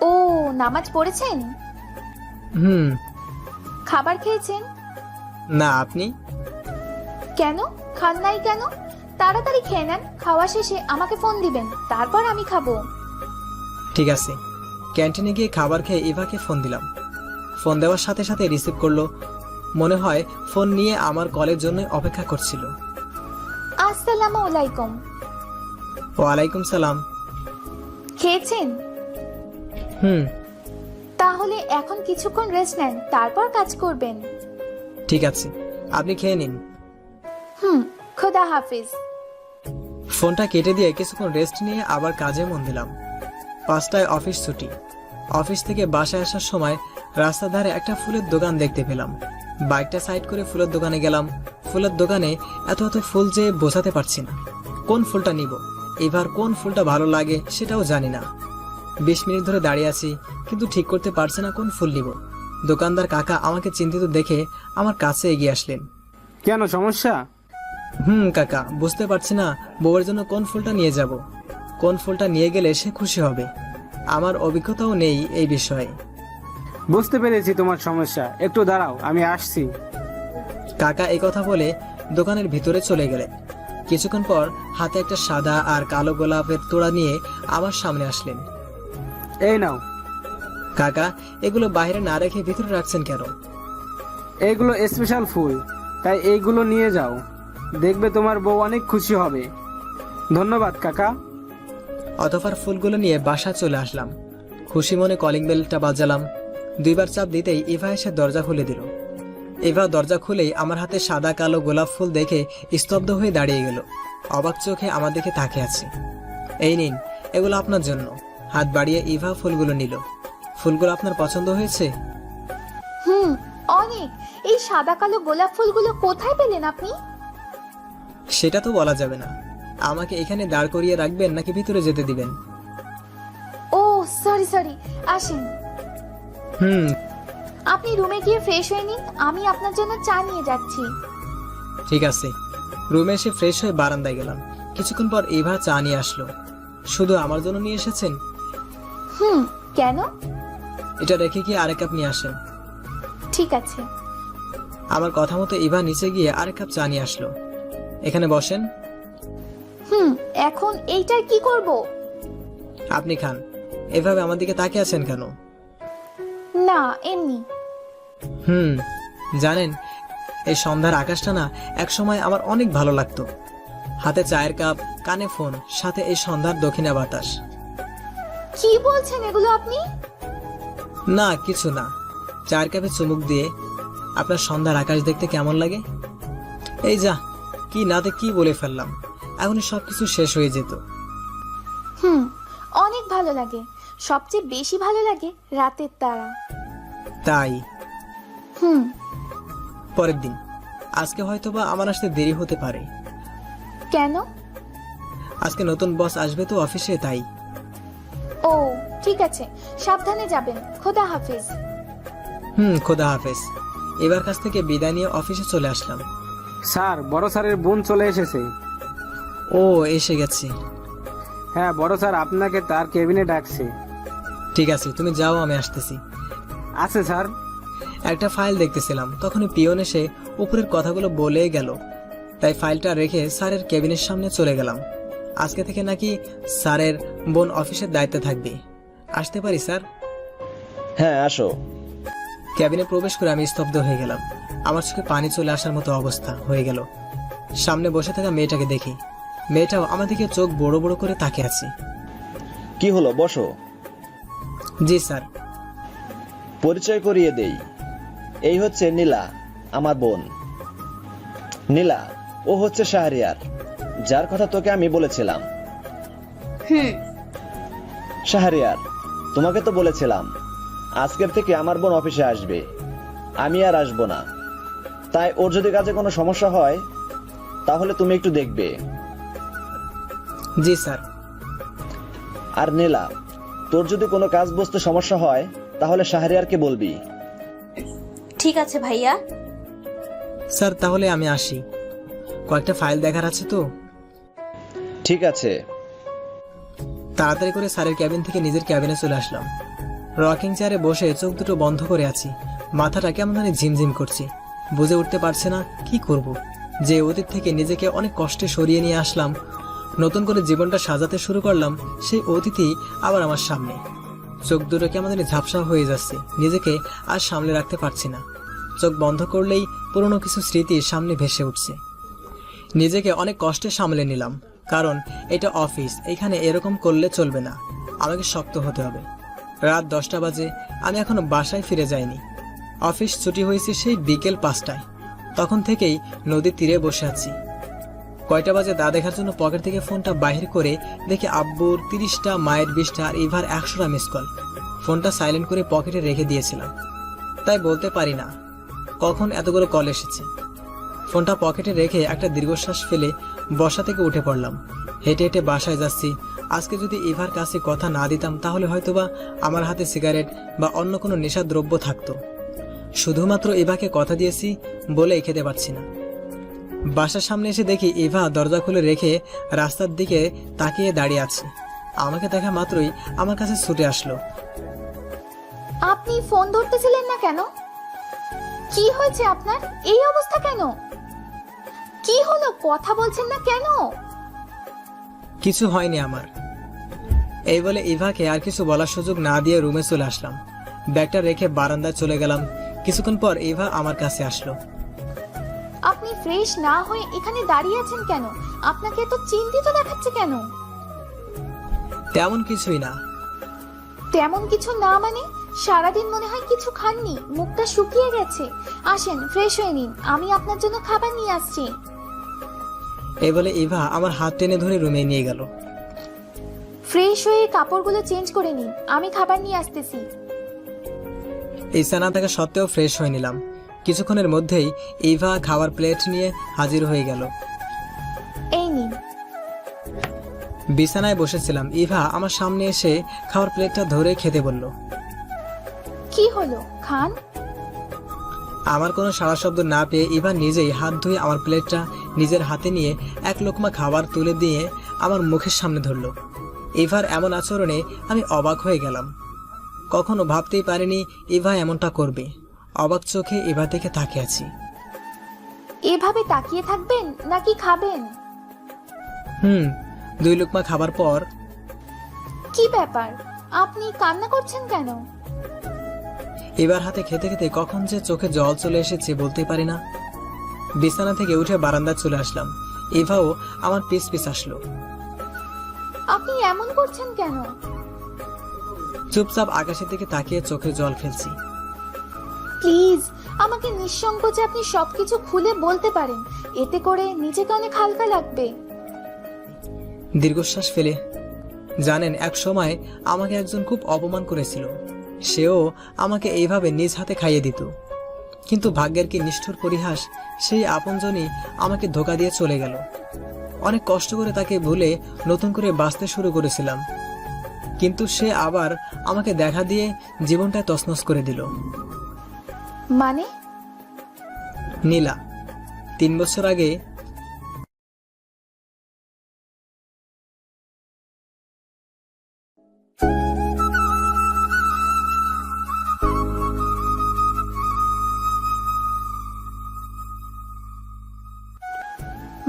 ও, নামাজ পড়েছেন? হুম। খাবার খেয়েছেন? না, আপনি? কেন খান নাই কেন? তাড়াতাড়ি খেয়ে নেন, খাওয়া শেষে আমাকে ফোন দিবেন, তারপর আমি খাবো। ঠিক আছে। ক্যান্টিনে গিয়ে খাবার খেয়ে ইভাকে ফোন দিলাম। ফোন দেওয়ার সাথে সাথে রিসিভ করলো। মনে হয় ফোন নিয়ে আমার কলের জন্য অপেক্ষা করছিল। আসসালামু আলাইকুম। ওয়ালাইকুম সালাম। খেয়েছেন? হুম। তাহলে এখন কিছুক্ষণ রেস্ট নেন, তারপর কাজ করবেন। ঠিক আছে, আপনি খেয়ে নিন। খোদা হাফিজ। ফোনটা কেটে দিয়ে কিছুক্ষণ রেস্ট নিয়ে আবার কাজে মন দিলাম। 5টায় অফিস ছুটি। অফিস থেকে বাসায় আসার সময় রাস্তার ধারে একটা ফুলের দোকান দেখতে পেলাম। বাইকটা সাইড করে ফুলের দোকানে গেলাম। ফুলের দোকানে এত এত ফুল যে বোঝাতে পারছি না। কোন ফুলটা নিব, এবার কোন ফুলটা ভালো লাগে সেটাও জানি না। 20 মিনিট ধরে দাঁড়িয়ে আছি, কিন্তু ঠিক করতে পারছি না কোন ফুল নিব। দোকানদার কাকা আমাকে চিন্তিত দেখে আমার কাছে এগিয়ে আসলেন। কেন, সমস্যা? কাকা, বুঝতে পারছি না বউয়ের জন্য কোন ফুলটা নিয়ে যাব। কোন ফুলটা নিয়ে গেলে সে খুশি হবে। আমার অভিজ্ঞতাও নেই এই বিষয়ে। বুঝতে পেরেছি তোমার সমস্যা, একটু দাঁড়াও, আমি আসছি। কাকা এই কথা বলে দোকানের ভিতরে চলে গেলেন। কিছুক্ষণ পর হাতে একটা সাদা আর কালো গোলাপের তোড়া নিয়ে আমার সামনে আসলেন। এই নাও। কাকা, এগুলো বাইরে না রেখে ভিতরে রাখছেন কেন? এইগুলো স্পেশাল ফুল, তাই এইগুলো নিয়ে যাও, দেখবে তোমার বউ অনেক খুশি হবে। ধন্যবাদ কাকা। অতঃপর ফুলগুলো নিয়ে বাসা চলে আসলাম। খুশি মনে কলিং বেলটা বাজালাম। 2বার চাপ দিতেই ইভা এসে দরজা খুলে দিল। ইভা দরজা খুলেই আমার হাতে সাদা কালো গোলাপ ফুল দেখে স্তব্ধ হয়ে দাঁড়িয়ে গেল। অবাক চোখে আমার দিকে তাকিয়ে আছে। এই নিন, এগুলো আপনার জন্য। হাত বাড়িয়ে ইভা ফুলগুলো নিল। ফুলগুলো আপনার পছন্দ হয়েছে? অনেক। এই সাদা কালো গোলাপ ফুলগুলো কোথায় পেলেন আপনি? সেটা তো বলা যাবে না। আমাকে এখানে দাঁড় করিয়ে রাখবেন নাকি ভিতরে যেতে দিবেন? ও সরি, আসেন। আপনি রুমে গিয়ে ফ্রেশ হয়ে নিন, আমি আপনার জন্য চা নিয়ে যাচ্ছি। ঠিক আছে। রুমে এসে ফ্রেশ হয়ে বারান্দায় গেলাম। কিছুক্ষণ পর ইভা চা নিয়ে আসলো। শুধু আমার জন্য নিয়ে এসেছেন? কেন? এটা রেখে গিয়ে আরেক কাপ নিয়ে আসেন। ঠিক আছে। আমার কথা মতো ইভা নিচে গিয়ে আরেক কাপ চা নিয়ে আসলো। এখানে বসেন। এখন এইটার কি করব? আপনি খান। এভাবে আমার দিকে তাকিয়ে আছেন কেন? না, এমনি। জানেন, এই সন্ধ্যার আকাশটা না একসময় আমার অনেক ভালো লাগতো। হাতে চায়ের কাপ, কানে ফোন, সাথে এই সন্ধ্যার দক্ষিণা বাতাস। কি বলছেন এগুলো আপনি? না, কিছু না। চায়ের কাপে চুমুক দিয়ে আপনার সন্ধ্যার আকাশ দেখতে কেমন লাগে? এই যা, কি নাতে কি বলে ফেললাম। এখনই সবকিছু শেষ হয়ে যেত। অনেক ভালো লাগে। সবচেয়ে বেশি ভালো লাগে রাতের তারা। তাই? পরের দিন। আজকে হয়তোবা আমার আসতে দেরি হতে পারে। কেন? আজকে নতুন বস আসবে তো অফিসে, তাই। ও ঠিক আছে, সাবধানে যাবেন। খোদা হাফেজ। খোদা হাফেজ। এবার কাছ থেকে বিদায় নিয়ে অফিসে চলে আসলাম। স্যার, বড় স্যারের বোন চলে এসেছে। ও, এসে গেছে? হ্যাঁ, বড় স্যার আপনাকে তার কেবিনে ডাকছে। ঠিক আছে, তুমি যাও, আমি আসতেছি। আছে স্যার। একটা ফাইল দেখতেছিলাম, তখনই পিয়ন এসে উপরের কথাগুলো বলে গেল, তাই ফাইলটা রেখে স্যারের কেবিনের সামনে চলে গেলাম। আজকে থেকে নাকি স্যারের বোন অফিসের দায়িত্বে থাকবে। আসতে পারি স্যার? হ্যাঁ, আসো। ক্যাবিনে প্রবেশ করে আমি স্তব্ধ হয়ে গেলাম। আমার চোখে পানি চলে আসার মতো অবস্থা হয়ে গেল। সামনে বসে থাকা মেয়েটাকে দেখি। মেয়েটাও আমাদেরকে চোখ বড় বড় করে তাকিয়ে আছে। কি হলো, বসো। জি স্যার। পরিচয় করিয়ে দেই, এই হচ্ছে নীলা, আমার বোন। নীলা, ও হচ্ছে শাহরিয়ার, যার কথা তোকে আমি বলেছিলাম। শাহরিয়ার, তোমাকে তো বলেছিলাম আজকের থেকে আমার বোন অফিসে আসবে, আমি আর আসবো না। তাই ওর যদি কাজে কোনো সমস্যা হয় তাহলে তুমি একটু দেখবে। জি স্যার। আর নীলা, তোর যদি কোনো কাজ বুঝতে সমস্যা হয় তাহলে শাহরিয়ারকে বলবি। ঠিক আছে ভাইয়া। স্যার তাহলে আমি আসি, কয়েকটা ফাইল দেখার আছে তো। ঠিক আছে। তাড়াতাড়ি করে স্যারের ক্যাবিন থেকে নিজের ক্যাবিনে চলে আসলাম। রকিং চেয়ারে বসে চোখ দুটো বন্ধ করে আছি, মাথাটা কেমন জানি ঝিমঝিম করছে, বুঝে উঠতে পারছে না কি করব। যে অতীত থেকে নিজেকে অনেক কষ্টে সরিয়ে নিয়ে আসলাম, নতুন করে জীবনটা সাজাতে শুরু করলাম, সেই অতীতই আবার আমার সামনে। চোখ দুটো কেমন জানি ঝাপসা হয়ে যাচ্ছে, নিজেকে আর সামলে রাখতে পারছি না। চোখ বন্ধ করলেই পুরনো কিছু স্মৃতি সামনে ভেসে উঠছে। নিজেকে অনেক কষ্টে সামলে নিলাম, কারণ এটা অফিস, এখানে এরকম করলে চলবে না, আমাকে শক্ত হতে হবে। রাত 10টা বাজে, আমি এখনো বাসায় ফিরে যাইনি। অফিস ছুটি হয়েছে সেই বিকেল 5টায়, তখন থেকেই নদীর তীরে বসে আছি। কয়টা বাজে তা দেখার জন্য পকেট থেকে ফোনটা বাহির করে দেখি আব্বুর 30টা, মায়ের 20টা আর ইভার 100টা মিস কল। ফোনটা সাইলেন্ট করে পকেটে রেখে দিয়েছিলাম, তাই বলতে পারি না কখন এতগুলো কল এসেছে। ফোনটা পকেটে রেখে একটা দীর্ঘশ্বাস ফেলে বসা থেকে উঠে পড়লাম। হেঁটে হেঁটে বাসায় যাচ্ছি। আজকে যদি ইভার কাছে কথা না দিতাম তাহলে হয়তোবা আমার হাতে সিগারেট বা অন্য কোনো নেশা দ্রব্য থাকতো। শুধুমাত্র ইভাকে কথা দিয়েছি বলেই খেতে পারছি না। বাসার সামনে এসে দেখি ইভা দরজা খুলে রেখে রাস্তার দিকে তাকিয়ে দাঁড়িয়ে আছে। আমাকে দেখা মাত্রই আমার কাছে ছুটে আসলো। আপনি ফোন ধরতেছিলেন না কেন? কি হয়েছে আপনার? এই অবস্থা কেন? কি হলো, কথা বলছেন না কেন? কিছু হয়নি আমার, এই বলে ইভাকে আর কিছু বলার সুযোগ না দিয়ে রুমে চলে আসলাম। ব্যাগটা রেখে বারান্দায় চলে গেলাম। কিছুক্ষণ পর ইভা আমার কাছে আসলো। আপনি ফ্রেশ না হয়ে এখানে দাঁড়িয়ে আছেন কেন? আপনাকে তো চিন্তিত দেখাচ্ছে কেন? তেমন কিছুই না। তেমন কিছু না মানে? সারাদিন মনে হয় কিছু খাননি, মুখটা শুকিয়ে গেছে। আসেন, ফ্রেশ হয়ে নিন, আমি আপনার জন্য খাবার নিয়ে আসছি। এই বলে ইভা আমার হাত টেনে ধরে রুমে নিয়ে গেল। ফ্রেশ হয়ে কাপড়গুলো চেঞ্জ করে নিন, আমি খাবার নিয়ে আসতেছি। ইচ্ছা না থাকা সত্ত্বেও ফ্রেশ হয়ে নিলাম। কিছুক্ষণের মধ্যেই ইভা খাবার প্লেট নিয়ে হাজির হয়ে গেল। এই নিন। বিছানায় বসেছিলাম, ইভা আমার সামনে এসে খাবার প্লেটটা ধরে খেতে বলল। কি হলো, খান। আমার কোনো সাড়া শব্দ না পেয়ে ইভা নিজেই হাত ধুয়ে আমার প্লেটটা নিজের হাতে নিয়ে এক লোকমা খাবার তুলে দিয়ে আমার মুখের সামনে ধরল। ইভার এমন আচরণে আমি অবাক হয়ে গেলাম। কখনো ভাবতেই পারিনি ইভা এমনটা করবে। অবাক চোখে ইভা থেকে তাকিয়ে আছি। এভাবে তাকিয়ে থাকবেন নাকি খাবেন? 2 লোকমা খাবার পর। কি ব্যাপার, আপনি কান্না করছেন কেন? এবার হাতে খেতে খেতে কখন যে চোখে জল চলে এসেছে বলতে পারি না। বিছানা থেকে উঠে বারান্দায় চলে আসলাম। ইভাও আমার পিছ পিছ আসলো। আপনি এমন করছেন কেন? চুপচাপ আকাশের দিকে তাকিয়ে চোখে জল ফেলছি। প্লিজ, আমাকে নিঃসংকোচে আপনি সবকিছু খুলে বলতে পারেন, এতে করে নিজেকে অনেক হালকা লাগবে। দীর্ঘশ্বাস ফেলে, জানেন এক সময় আমাকে একজন খুব অপমান করেছিল। সেও আমাকে এইভাবে নিজ হাতে খাইয়ে দিত, কিন্তু ভাগ্যের কি নিষ্ঠুর পরিহাস, সেই আপনজনই আমাকে ধোঁকা দিয়ে চলে গেল। অনেক কষ্ট করে তাকে ভুলে নতুন করে বাঁচতে শুরু করেছিলাম, কিন্তু সে আবার আমাকে দেখা দিয়ে জীবনটা তছনছ করে দিল। মানে? নীলা 3 বছর আগে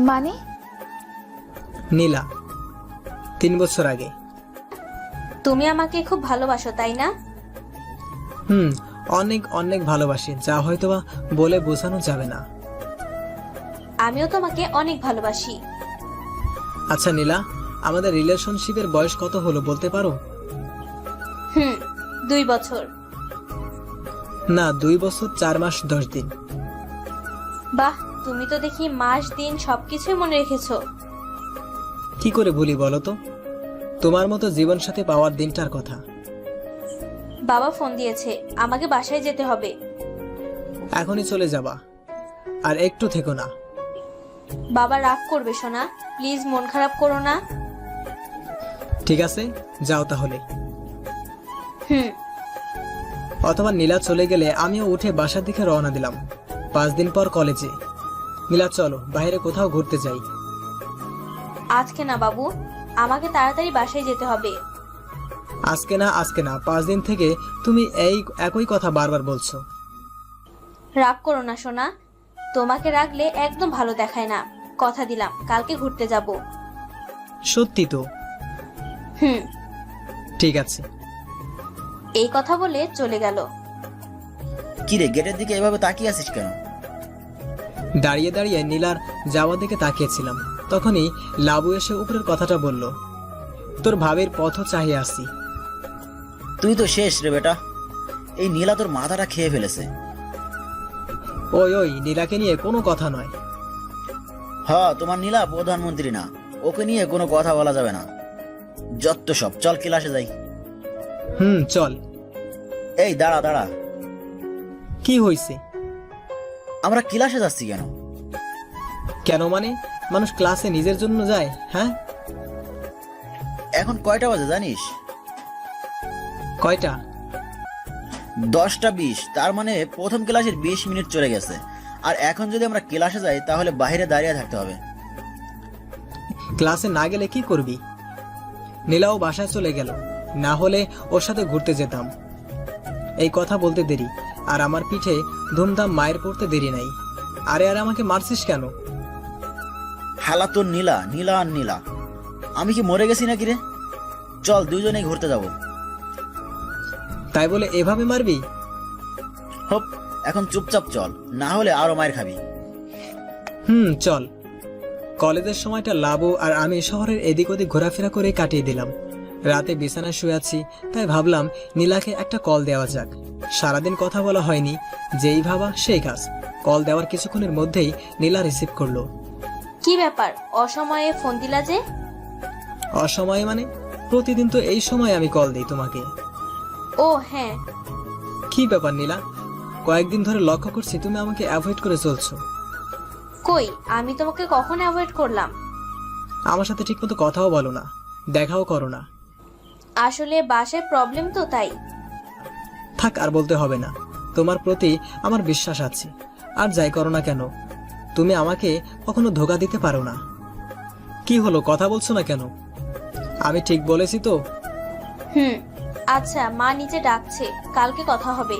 মানে? নীলা 3 বছর আগে। তুমি আমাকে খুব ভালোবাসো তাই না? অনেক অনেক ভালোবাসি, যা হয়তোবা বলে বোঝানো যাবে না। আমিও তোমাকে অনেক ভালোবাসি। আচ্ছা নীলা, আমাদের রিলেশনশিপের বয়স কত হলো বলতে পারো? 2 বছর। না, 2 বছর 4 মাস 10 দিন। বাহ, তুমি তো দেখি মাস দিন সবকিছুই মনে রেখেছো। কি করে ভুলি বলো তো? তোমার মতো জীবন সাথী পাওয়ার দিনটার কথা। বাবা ফোন দিয়েছে, আমাকে বাসায় যেতে হবে। এখনই চলে যাবা, আর একটু থেকো না। বাবা রাগ করবে সোনা, প্লিজ মন খারাপ করো না। ঠিক আছে, যাও তাহলে। হুম। অথবা নীলা চলে গেলে আমিও উঠে বাসার দিকে রওনা দিলাম। 5 দিন পর কলেজে। নীলা চলো বাইরে কোথাও ঘুরতে যাই। আজকে না বাবু, আমাকে তাড়াতাড়ি বাসায় যেতে হবে। আজকে না, আজকে না, 5 দিন থেকে তুমি এই একই কথা বারবার বলছো। রাগ করো না সোনা, তোমাকে রাখলে একদম ভালো দেখায় না। কথা দিলাম কালকে ঘুরতে যাব। সত্যি তো? হুম। ঠিক আছে। এই কথা বলে চলে গেল। কিরে, গেটের দিকে এভাবে তাকিয়ে আছিস কেন? দাঁড়িয়ে দাঁড়িয়ে নীলার যাওয়ার দিকে তাকিয়েছিলাম। তখনই লাবু এসে উপরের কথাটা বলল, তোর ভাবের পথ চাহিয়ে আসি। তুই তো শেষ রে বেটা, এই নীলা তোর মাথাটা খেয়ে ফেলেছে। ওই ওই, নীলাকে নিয়ে কোনো কথা নয়। তোমার নীলা প্রধানমন্ত্রী না, ওকে নিয়ে কোনো কথা বলা যাবে না। যত সব, চল ক্লাসে যাই। চল। এই দাঁড়া দাঁড়া, কি হয়েছে? আমরা ক্লাসে যাচ্ছি কেন? কেন মানে? মানুষ ক্লাসে নিজের জন্য যায়? হ্যাঁ, এখন কয়টা বাজে জানিস? কয়টা? 10টা 20। তার মানে প্রথম ক্লাসের 20 মিনিট চলে গেছে। আর এখন যদি আমরা ক্লাসে যাই তাহলে বাইরে দাঁড়িয়ে থাকতে হবে। ক্লাসে না গেলে কি করবি? নীলাও বাসায় চলে গেল, না হলে ওর সাথে ঘুরতে যেতাম। এই কথা বলতে দেরি আর আমার পিঠে ধুমধাম মায়ের পড়তে দেরি নাই। আরে আরে, আমাকে মারছিস কেন? হালা তোর নীলা, নীলা আর নীলা। আমি কি মরে গেছি নাকি রে? চল দুজনেই ঘুরতে যাব। তাই বলে এভাবে মারবি? হপ, এখন চুপচাপ চল, না হলে আরো মায়ের খাবি। চল। কলেজের সময়টা লাবু আর আমি শহরের এদিক ওদিক ঘোরাফেরা করে কাটিয়ে দিলাম। রাতে বিছানায় শুয়ে আছি, তাই ভাবলাম নীলাকে একটা কল দেওয়া যাক। সারাদিন কথা বলা হয়নি, যেই ভাবা সেই কাজ। কল দেওয়ার কিছুক্ষণের মধ্যেই নীলা রিসিভ করলো। কি ব্যাপার, অসময়ে ফোন দিলা যে? অসময়ে মানে? প্রতিদিন তো এই সময় আমি কল দিই তোমাকে। ও হ্যাঁ। কি ব্যাপার নীলা, কয়েকদিন ধরে লক্ষ্য করছি তুমি আমাকে অ্যাভয়েড করে চলছো। কই, আমি তোমাকে কখন অ্যাভয়েড করলাম? আমার সাথে ঠিকমতো কথাও বলো না, দেখাও করো না। আসলে বাসায় প্রবলেম তো, তাই। থাক, আর বলতে হবে না। তোমার প্রতি আমার বিশ্বাস আছে, আর যাই করো না কেন তুমি আমাকে কখনো ধোকা দিতে পারো না। কি হলো, কথা বলছো না কেন? আমি ঠিক বলেছি তো? আচ্ছা, মা নিচে ডাকছে, কালকে কথা হবে।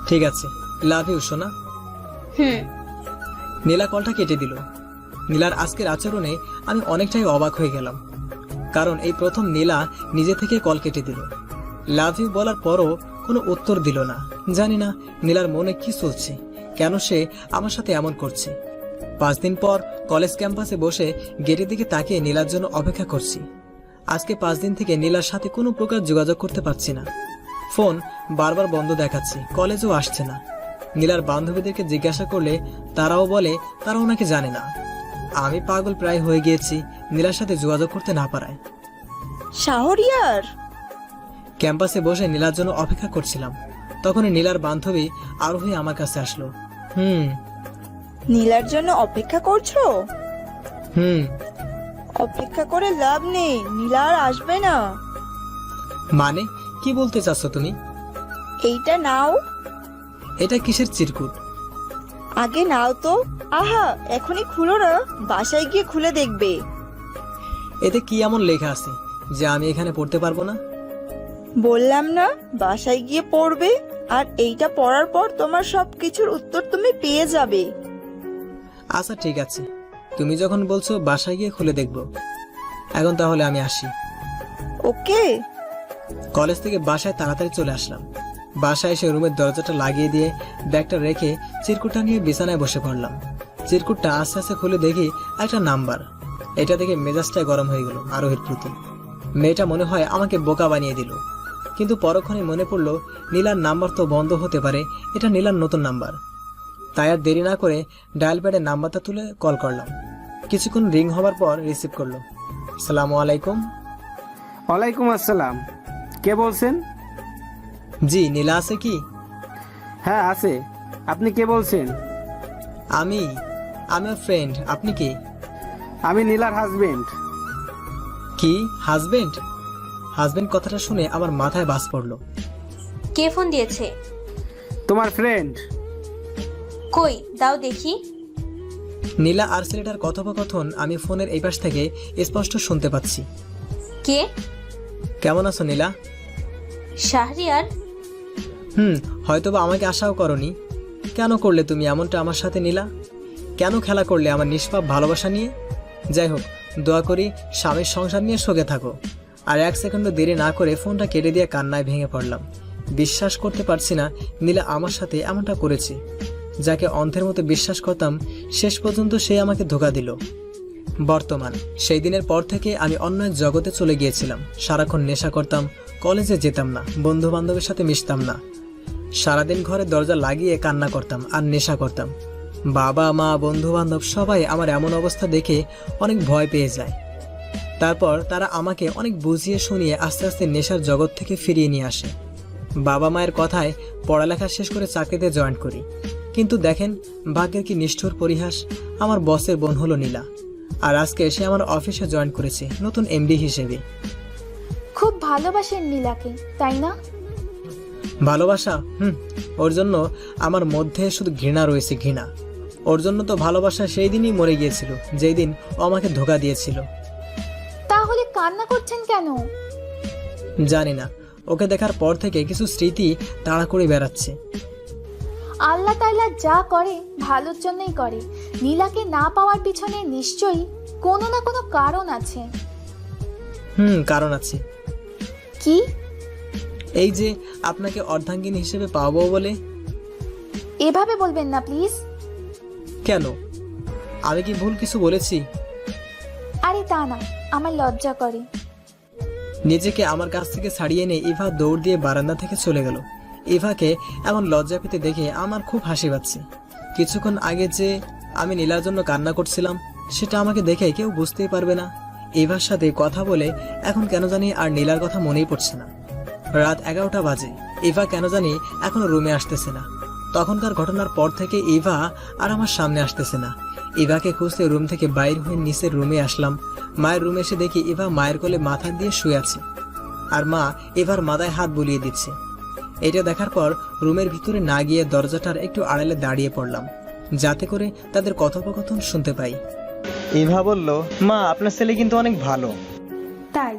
ঠিক আছে, লাভ ইউ সোনা। নীলা কলটা কেটে দিল। নীলার আজকের আচরণে আমি অনেকটাই অবাক হয়ে গেলাম, কারণ এই প্রথম নীলা নিজে থেকে কল কেটে দিল। লাভ ইউ বলার পরও কোনো উত্তর দিল না। জানি না নীলার মনে কি চলছে, কেন সে আমার সাথে এমন করছে। 5 দিন পর কলেজ ক্যাম্পাসে বসে গেটের দিকে তাকিয়ে নীলার জন্য অপেক্ষা করছি। আজকে 5 দিন থেকে নীলার সাথে কোনো প্রকার যোগাযোগ করতে পারছি না। ফোন বারবার বন্ধ দেখাচ্ছে, কলেজও আসছে না। নীলার বান্ধবীদেরকে জিজ্ঞাসা করলে তারাও বলে তারাও নাকি জানে না। আমি পাগল প্রায় হয়ে গিয়েছি নীলার সাথে যোগাযোগ করতে না পারায়। শাহরিয়ার, ক্যাম্পাসে বসে নীলার জন্য অপেক্ষা করছিলাম, তখনই নীলার বান্ধবী আরোহী আমার কাছে আসলো। নীলার জন্য অপেক্ষা করছো? অপেক্ষা করে লাভ নেই, নীলা আর আসবে না। মানে কি বলতে চাচ্ছ তুমি? এইটা নাও। এটা কিসের চিরকুট? আগে নাও তো। আহা, এখনই খুলো না, বাসায় গিয়ে খুলে দেখবে। এতে কি এমন লেখা আছে যে আমি এখানে পড়তে পারবো না? বললাম না, বাসায় গিয়ে পড়বে, আর এইটা পড়ার পর তোমার সবকিছুর উত্তর তুমি পেয়ে যাবে। আচ্ছা ঠিক আছে, তুমি যখন বলছো বাসায় গিয়ে খুলে দেখবো। এখন তাহলে আমি আসি। ওকে। কলেজ থেকে বাসায় তাড়াতাড়ি চলে আসলাম। বাসায় এসে রুমের দরজাটা লাগিয়ে দিয়ে ব্যাগটা রেখে চিরকুটটা নিয়ে বিছানায় বসে পড়লাম। চিরকুটটা আস্তে আস্তে খুলে দেখি একটা নাম্বার। এটা দেখে মেজাজটা গরম হয়ে গেল আরোহীর প্রতি। মেয়েটা মনে হয় আমাকে বোকা বানিয়ে দিল। কিন্তু পরক্ষণে মনে পড়ল নীলার নাম্বার তো বন্ধ হতে পারে, এটা নীলার নতুন নাম্বার। তাই আর দেরি না করে ডায়াল প্যাডে নাম্বারটা তুলে কল করলাম। কিছুক্ষণ রিং হওয়ার পর রিসিভ করলো। আসসালামু আলাইকুম। ওয়ালাইকুম আসসালাম। কে বলছেন? জি, নীলা আছে কি? হ্যাঁ আছে। আপনি কে বলছেন? আমি ওর ফ্রেন্ড। আপনি কি? আমি নীলার হাজবেন্ড। কি হাজবেন্ড? হাজবেন্ড কথাটা শুনে আমার মাথায় বাজ পড়লো। কে ফোন দিয়েছে? তোমার ফ্রেন্ড। কই দাও দেখি। নীলা আর ছেলেটার কথোপকথন আমি ফোনের এই পাশ থেকে স্পষ্ট শুনতে পাচ্ছি। কে? কেমন আছো নীলা? শাহরিয়ার? হয়তোবা আমাকে আশাও করনি। কেন করলে তুমি এমনটা আমার সাথে নীলা? কেন খেলা করলে আমার নিষ্পাপ ভালোবাসা নিয়ে? যাই হোক, দোয়া করি স্বামীর সংসার নিয়ে শোকে থাকো। আর এক সেকেন্ডও দেরি না করে ফোনটা কেটে দিয়ে কান্নায় ভেঙে পড়লাম। বিশ্বাস করতে পারছি না নীলা আমার সাথে এমনটা করেছে। যাকে অন্ধের মতো বিশ্বাস করতাম, শেষ পর্যন্ত সে আমাকে ধোঁকা দিল। বর্তমান সেই দিনের পর থেকে আমি অন্য এক জগতে চলে গিয়েছিলাম। সারাক্ষণ নেশা করতাম, কলেজে যেতাম না, বন্ধু বান্ধবের সাথে মিশতাম না। সারাদিন ঘরে দরজা লাগিয়ে কান্না করতাম আর নেশা করতাম। বাবা মা বন্ধু বান্ধব সবাই আমার এমন অবস্থা দেখে অনেক ভয় পেয়ে যায়। তারপর তারা আমাকে অনেক বুঝিয়ে শুনিয়ে আস্তে আস্তে নেশার জগৎ থেকে ফিরিয়ে নিয়ে আসে। বাবা মায়ের কথায় পড়ালেখা শেষ করে চাকরিতে জয়েন করি। কিন্তু দেখেন ভাগ্যের কি নিষ্ঠুর পরিহাস, আমার বসের বোন হলো নীলা। আর আজকে সে আমার অফিসে জয়েন করেছে নতুন এমডি হিসেবে। খুব ভালোবাসেন নীলাকে, তাই না? ভালোবাসা? ওর জন্য আমার মধ্যে শুধু ঘৃণা রয়েছে, ঘৃণা। ওর জন্য তো ভালোবাসা সেই দিনই মরে গিয়েছিল যেই দিন ও আমাকে ধোঁকা দিয়েছিল। তাহলে কান্না করছেন কেন? জানি না, ওকে দেখার পর থেকে কিছু স্মৃতি তাড়া করে বেড়াচ্ছে। আল্লাহ তাআলা যা করে ভালোর জন্যই করে। নীলাকে না পাওয়ার পিছনে নিশ্চয়ই কোনো না কোনো কারণ আছে। কারণ আছে। কি? এই যে আপনাকে অর্ধাঙ্গিনী হিসেবে পাবো বলে। এভাবে বলবেন না প্লিজ। কেন, আমি কি ভুল কিছু বলেছি? আরে তা না, আমার লজ্জা করে। নিজেকে আমার কাছ থেকে ছাড়িয়ে নিয়ে ইভা দৌড় দিয়ে বারান্দা থেকে চলে গেল। ইভাকে এমন লজ্জা পেতে দেখে আমার খুব হাসি পাচ্ছে। কিছুক্ষণ আগে যে আমি নীলার জন্য কান্না করছিলাম, সেটা আমাকে দেখে কেউ বুঝতেই পারবে না। ইভার সাথে কথা বলে এখন কেন জানি আর নীলার কথা মনেই পড়ছে না। রাত 11টা বাজে। ইভা কেন জানি এখনো রুমে আসতেছে না। তখনকার ঘটনার পর থেকে ইভা আর আমার সামনে আসতেছে না। ইভাকে খুঁজতে রুম থেকে বাইর হয়ে নিচের রুমে আসলাম। মায়ের রুমে এসে দেখি ইভা মায়ের কোলে মাথা দিয়ে শুয়ে আছে, আর মা ইভার মাথায় হাত বুলিয়ে দিচ্ছে। এটা দেখার পর রুমের ভিতরে না গিয়ে দরজাটার একটু আড়ালে দাঁড়িয়ে পড়লাম, যাতে করে তাদের কথোপকথন শুনতে পাই। ইভা বলল, মা আপনার ছেলে কিন্তু অনেক ভালো। তাই?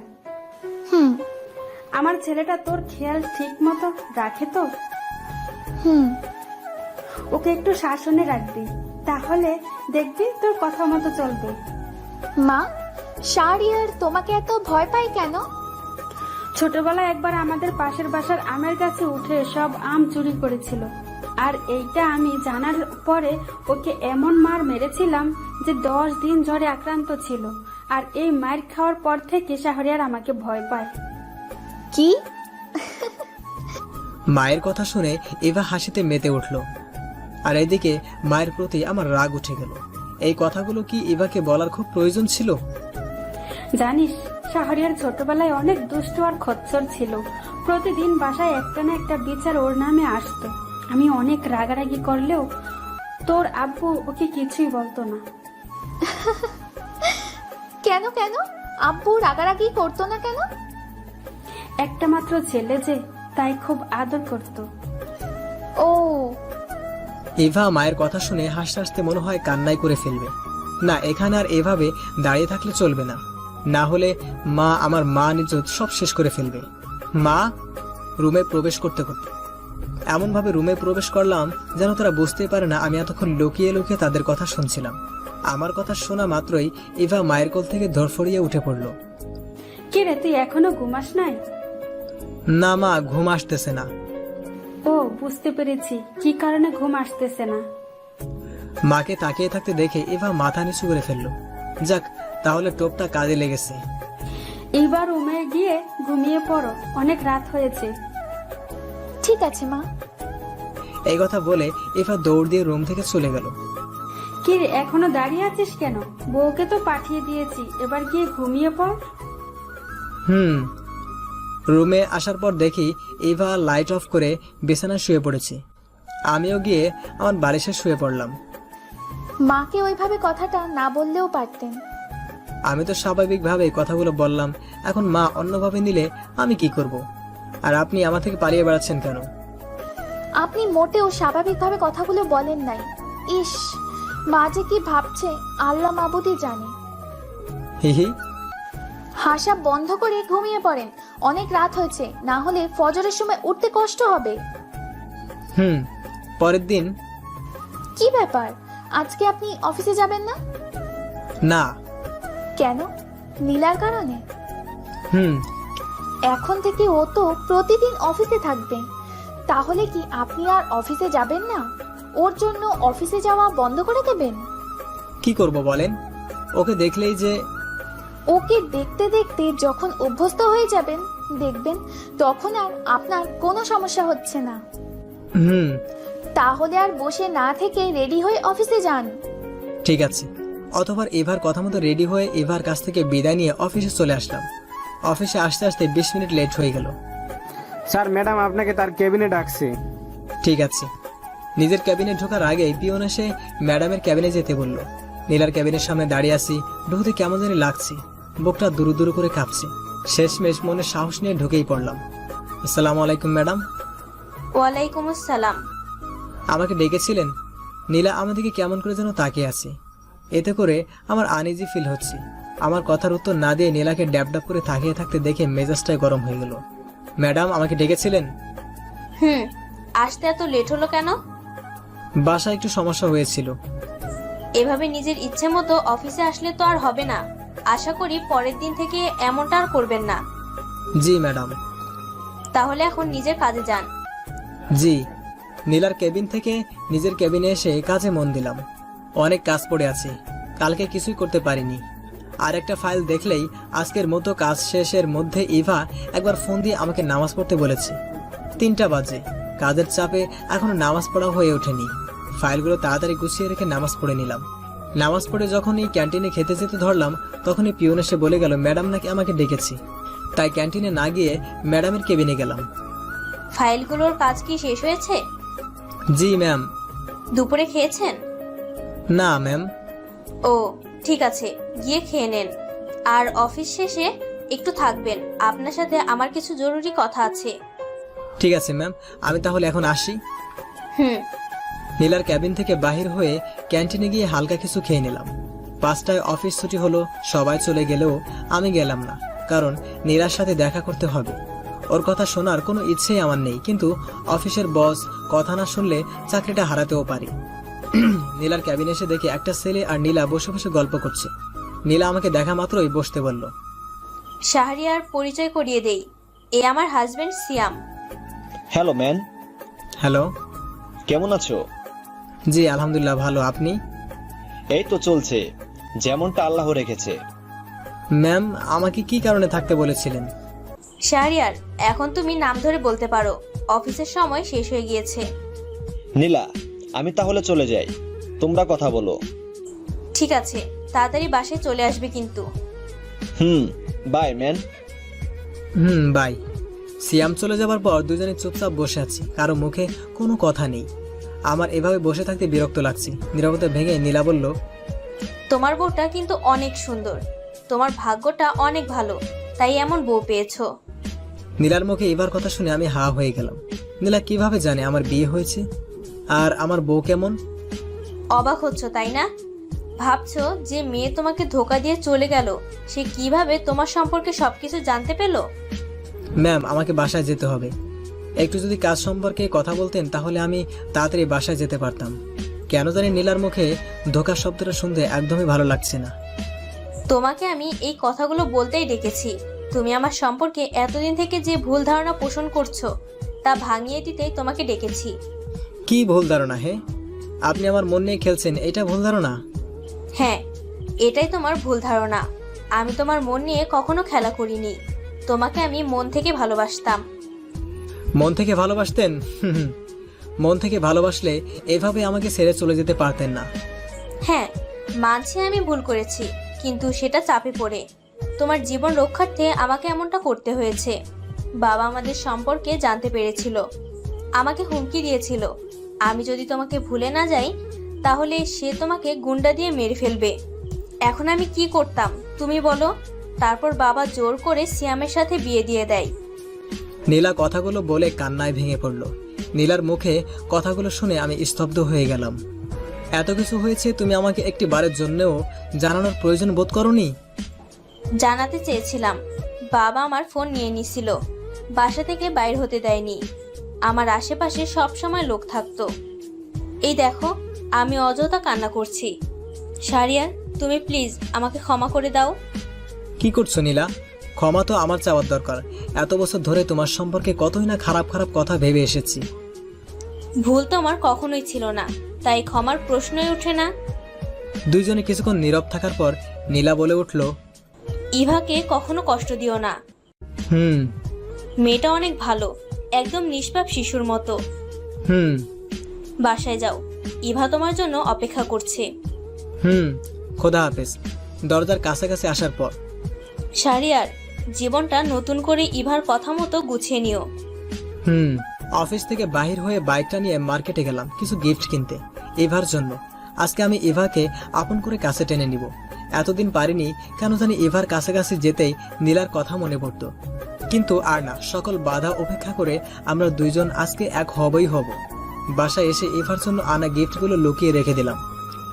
আমার ছেলেটা তোর খেয়াল ঠিক মতো রাখে তো? ওকে একটু শাসনে রাখবি, তাহলে দেখবি তোর কথা মতো চলবে। মা, শাহরিয়ার তোমাকে এত ভয় পায় কেন? ছোটবেলায় একবার আমাদের পাশের বাসার আমের গাছে উঠে সব আম চুরি করেছিল, আর এইটা আমি জানার পরে ওকে এমন মার মেরেছিলাম যে 10 দিন জ্বরে আক্রান্ত ছিল। আর এই মার খাওয়ার পর থেকে শাহরিয়ার আমাকে ভয় পায়। কি? মায়ের কথা শুনে ইভা হাসিতে মেতে উঠল, আর এদিকে মায়ের প্রতি আমার রাগ উঠে গেল। এই কথাগুলো কি ইভাকে বলার খুব প্রয়োজন ছিল? জানিস, শাহরিয়ার ছোটবেলায় অনেক দুষ্ট আর খচ্চর ছিল। প্রতিদিন বাসায় একটা না একটা বিচার ওর নামে আসতো। আমি অনেক রাগারাগি করলেও তোর আব্বু ওকে কিছুই বলতো না। কেন কেন আব্বু রাগারাগি করতো না কেন? একটা মাত্র ছেলে যে, তাই খুব আদর করত। ও। ইভা মায়ের কথা শুনে হাসতে হাসতে মনে হয় কান্নাই করে ফেলবে। না, এখানে আর এভাবে দাঁড়িয়ে থাকলে চলবে না, না হলে মা আমার মান ইজ্জত সব শেষ করে ফেলবে। মা রুমে প্রবেশ করতে করতে এমন ভাবে রুমে প্রবেশ করলাম যেন তারা বুঝতেই পারে না আমি এতক্ষণ লুকিয়ে লুকিয়ে তাদের কথা শুনছিলাম। আমার কথা শোনা মাত্রই ইভা মায়ের কোল থেকে ধরফড়িয়ে উঠে পড়ল। কে রে, তুই এখনো ঘুমাস নাই? না মা, ঘুম আসতেছে না। ও, বুঝতে পেরেছি কি কারণে ঘুম আসতেছে না। মাকে তাকিয়ে থাকতে দেখে ইভা মাথা নিচু করে ফেললো। যাক, তাহলে টোপটা কাজে লেগেছে। এইবার রুমে গিয়ে ঘুমিয়ে পড়ো, অনেক রাত হয়েছে। ঠিক আছে মা। এই কথা বলে ইভা দৌড় দিয়ে রুম থেকে চলে গেল। কি রে, এখনো দাঁড়িয়ে আছিস কেন? বউকে তো পাঠিয়ে দিয়েছি, এবার গিয়ে ঘুমিয়ে পড়। রুমে আসার পর দেখি ইভা লাইট অফ করে বিছানায় শুয়ে পড়েছে। আমিও গিয়ে আমার বালিশে শুয়ে পড়লাম। মাকে ওইভাবে কথাটা না বললেও পারতেন। আমি তো স্বাভাবিকভাবে কথাগুলো বললাম, এখন মা অন্যভাবে নিলে আমি কি করব? আর আপনি আমার থেকে পালিয়ে বেড়াচ্ছেন কেন? আপনি মোটেও স্বাভাবিকভাবে কথাগুলো বলেন নাই। ইস, মা যে কি ভাবছে আল্লাহ মাবুদই জানে। হিহি। হাসা বন্ধ করে ঘুমিয়ে পড়েন, অনেক রাত হয়েছে, না হলে ফজরের সময় উঠতে কষ্ট হবে। পরের দিন। কি ব্যাপার, আজকে আপনি অফিসে যাবেন না? না। কেন? নীলার কারণে? হুম। এখন থেকে ও তো প্রতিদিন অফিসে থাকবে, তাহলে কি আপনি আর অফিসে যাবেন না? ওর জন্য অফিসে যাওয়া বন্ধ করে দেবেন? কি করব বলেন? ওকে দেখলেই যে। ওকে দেখতে দেখতে যখন অভ্যস্ত হয়ে যাবেন, দেখবেন তখন আর আপনার কোনো সমস্যা হচ্ছে না। তাহলে আর বসে না থেকে রেডি হয়ে অফিসে যান। ঠিক আছে। অতঃপর এভার কথা মতো রেডি হয়ে এভার কাছ থেকে বিদায় নিয়ে অফিসে চলে আসলাম। অফিসে আসতে আসতে 20 মিনিট লেট হয়ে গেল। স্যার, ম্যাডাম আপনাকে তার কেবিনে ডাকছে। ঠিক আছে। নিজের ক্যাবিনে ঢোকার আগে পিয়ন এসে ম্যাডামের ক্যাবিনে যেতে বলল। নীলার ক্যাবিনের সামনে দাঁড়িয়ে আছি, ঢুকতে কেমন জানি লাগছে, বুকটা দুরু দুরু করে কাঁপছে। শেষমেশ মনে সাহস নিয়ে ঢুকেই পড়লাম। আসসালামু আলাইকুম ম্যাডাম। ওয়ালাইকুম আসসালাম। আমাকে ডেকেছিলেন? নীলা আমাদেরকে কেমন করে যেন তাকিয়ে আছে, এতে করে আমার আনইজি ফিল হচ্ছে। আমার কথার উত্তর না দিয়ে নীলাকে ড্যাব ড্যাব করে তাকিয়ে থাকতে দেখে মেজাজটাই গরম হয়ে গেল। ম্যাডাম, আমাকে ডেকেছিলেন? আসতে এত লেট হলো কেন? বাসায় একটু সমস্যা হয়েছিল। এভাবে নিজের ইচ্ছে মতো অফিসে আসলে তো আর হবে না। আশা করি পরের দিন থেকে এমনটা আর করবেন না। জি ম্যাডাম। তাহলে এখন নিজের কাজে যান। জি। নীলার কেবিন থেকে নিজের কেবিনে এসে কাজে মন দিলাম। অনেক কাজ পড়ে আছে, কালকে কিছুই করতে পারিনি। আর একটা ফাইল দেখলেই আজকের মতো কাজ শেষের মধ্যে ইভা একবার ফোন দিয়ে আমাকে নামাজ পড়তে বলেছে। 3টা বাজে, কাজের চাপে এখনো নামাজ পড়া হয়ে ওঠেনি। ফাইলগুলো তাড়াতাড়ি গুছিয়ে রেখে নামাজ পড়ে নিলাম। নামাজ পড়ে যখনই ক্যান্টিনে খেতে যেতে ধরলাম, তখনই পিয়ন এসে বলে গেল ম্যাডাম নাকি আমাকে ডেকেছে। তাই ক্যান্টিনে না গিয়ে ম্যাডামের কেবিনে গেলাম। ফাইলগুলোর কাজ কি শেষ হয়েছে? জি ম্যাম। দুপুরে খেয়েছেন? না ম্যাম। ও ঠিক আছে, গিয়ে খেয়ে নেন। আর অফিস শেষে একটু থাকবেন, আপনার সাথে আমার কিছু জরুরি কথা আছে। ঠিক আছে ম্যাম, আমি তাহলে এখন আসি। নীলার ক্যাবিন থেকে বাহির হয়ে ক্যান্টিনে গিয়ে হালকা কিছু খেয়ে নিলাম। 5টায় অফিস ছুটি হলো, সবাই চলে গেলেও আমি গেলাম না, কারণ নীলার সাথে দেখা করতে হবে। ওর কথা শোনার কোনো ইচ্ছেই আমার নেই, কিন্তু অফিসের বস কথা না শুনলে চাকরিটা হারাতেও পারি। নীলার ক্যাবিনে এসে দেখি একটা ছেলে আর নীলা বসে বসে গল্প করছে। নীলা আমাকে দেখা মাত্রই বসতে বলল। শাহরিয়ার পরিচয় করিয়ে দেই, এ আমার husband Siam. Hello man. Hello. কেমন আছো? জি আলহামদুলিল্লাহ, ভালো। আপনি? এই তো চলছে, যেমনটা আল্লাহ রেখেছে। ম্যাম, আমাকে কি কারণে থাকতে বলেছিলেন? শাহরিয়ার, এখন তুমি নাম ধরে বলতে পারো, অফিসের সময় শেষ হয়ে গিয়েছে। নীলা, আমি তাহলে চলে যাই, তোমরা কথা বলো। ঠিক আছে, তাড়াতাড়ি বাসায় চলে আসবে কিন্তু। By man. বাই। সিয়াম চলে যাবার পর দুজনে চুপচাপ বসে আছি, কারো মুখে কোনো কথা নেই। আমার এভাবে বসে থাকতে বিরক্ত লাগছে। নীরবতা ভেঙে নীলা বলল, তোমার বউটা কিন্তু অনেক সুন্দর, তোমার ভাগ্যটা অনেক ভালো, তাই এমন বউ পেয়েছো। নীলার মুখে এবার কথা শুনে আমি হা হয়ে গেলাম। নীলা কিভাবে জানে আমার বিয়ে হয়েছে আর আমার বউ কেমন? অবাক হচ্ছ তাই না? ভাবছো যে মেয়ে তোমাকে ধোকা দিয়ে চলে গেল, সে কিভাবে তোমার সম্পর্কে সবকিছু জানতে পেলো? ম্যাম, আমাকে বাসায় যেতে হবে। একটু যদি কাজ সম্পর্কে কথা বলতেন তাহলে আমি তাড়াতাড়ি বাসায় যেতে পারতাম। কেন জানি নীলার মুখে ধোকার শব্দটা শুনতে একদমই ভালো লাগছে না। তোমাকে আমি এই কথাগুলো বলতেই ডেকেছি। তুমি আমার সম্পর্কে এতদিন থেকে যে ভুল ধারণা পোষণ করছো তা ভাঙিয়ে দিতেই তোমাকে ডেকেছি। কি ভুল ধারণা? হে, আপনি আমার মন নিয়ে খেলছেন, এটা ভুল ধারণা? হ্যাঁ, এটাই তোমার ভুল ধারণা। আমি তোমার মন নিয়ে কখনো খেলা করিনি। তোমাকে আমি মন থেকে ভালোবাসতাম। মন থেকে ভালোবাসতেন? মন থেকে ভালোবাসলে এভাবে আমাকে ছেড়ে চলে যেতে পারতেন না। হ্যাঁ, মানছি আমি ভুল করেছি, কিন্তু সেটা চাপে পড়ে তোমার জীবন রক্ষার্থে আমাকে এমনটা করতে হয়েছে। বাবা আমাদের সম্পর্কে জানতে পেরেছিল, আমাকে হুমকি দিয়েছিল আমি যদি তোমাকে ভুলে না যাই তাহলে সে তোমাকে গুন্ডা দিয়ে মেরে ফেলবে। এখন আমি কি করতাম তুমি বলো? তারপর বাবা জোর করে সিয়ামের সাথে বিয়ে দিয়ে দেয়। নীলা কথাগুলো বলে কান্নায় ভেঙে পড়ল। নীলার মুখে কথাগুলো শুনে আমি স্তব্ধ হয়ে গেলাম। এত কিছু হয়েছে, তুমি আমাকে একটি বারের জন্যও জানানোর প্রয়োজন বোধ করনি? জানাতে চেয়েছিলাম, বাবা আমার ফোন নিয়ে নিছিল, বাসা থেকে বাইর হতে দেয়নি। আমার আশেপাশে সব সময় লোক থাকতো। এই দেখো, আমি অযথা কান্না করছি। শাহরিয়ার, তুমি প্লিজ আমাকে ক্ষমা করে দাও। কি করছো নীলা? ক্ষমা তো আমার চাওয়ার দরকার। এত বছর ধরে তোমার সম্পর্কে কতই না খারাপ খারাপ কথা ভেবে এসেছি। ভুল তো আমার কখনোই ছিল না, তাই ক্ষমার প্রশ্নই ওঠে না। দুইজনে কিছুক্ষণ নীরব থাকার পর নীলা বলে উঠল, ইভাকে কখনো কষ্ট দিও না। হুম মেয়েটা অনেক ভালো, একদম নিষ্পাপ শিশুর মতো। হুম বাসায় যাও, ইভা তোমার জন্য অপেক্ষা করছে। হুম খোদা হাফেজ। দরজার কাছাকাছি আসার পর, শাহরিয়ার, জীবনটা নতুন করে ইভার কথা মতো গুছিয়ে নিও। অফিস থেকে বাহির হয়ে বাইকটা নিয়ে মার্কেটে গেলাম কিছু গিফট কিনতে ইভার জন্য। আজকে আমি ইভাকে আপন করে কাছে টেনে নিব। এতদিন পারিনি, কেন জানি ইভার কাছাকাছি যেতেই নীলার কথা মনে পড়তো। কিন্তু আর না, সকল বাধা উপেক্ষা করে আমরা দুইজন আজকে এক হবই হব। বাসায় এসে ইভার জন্য আনা গিফটগুলো লুকিয়ে রেখে দিলাম।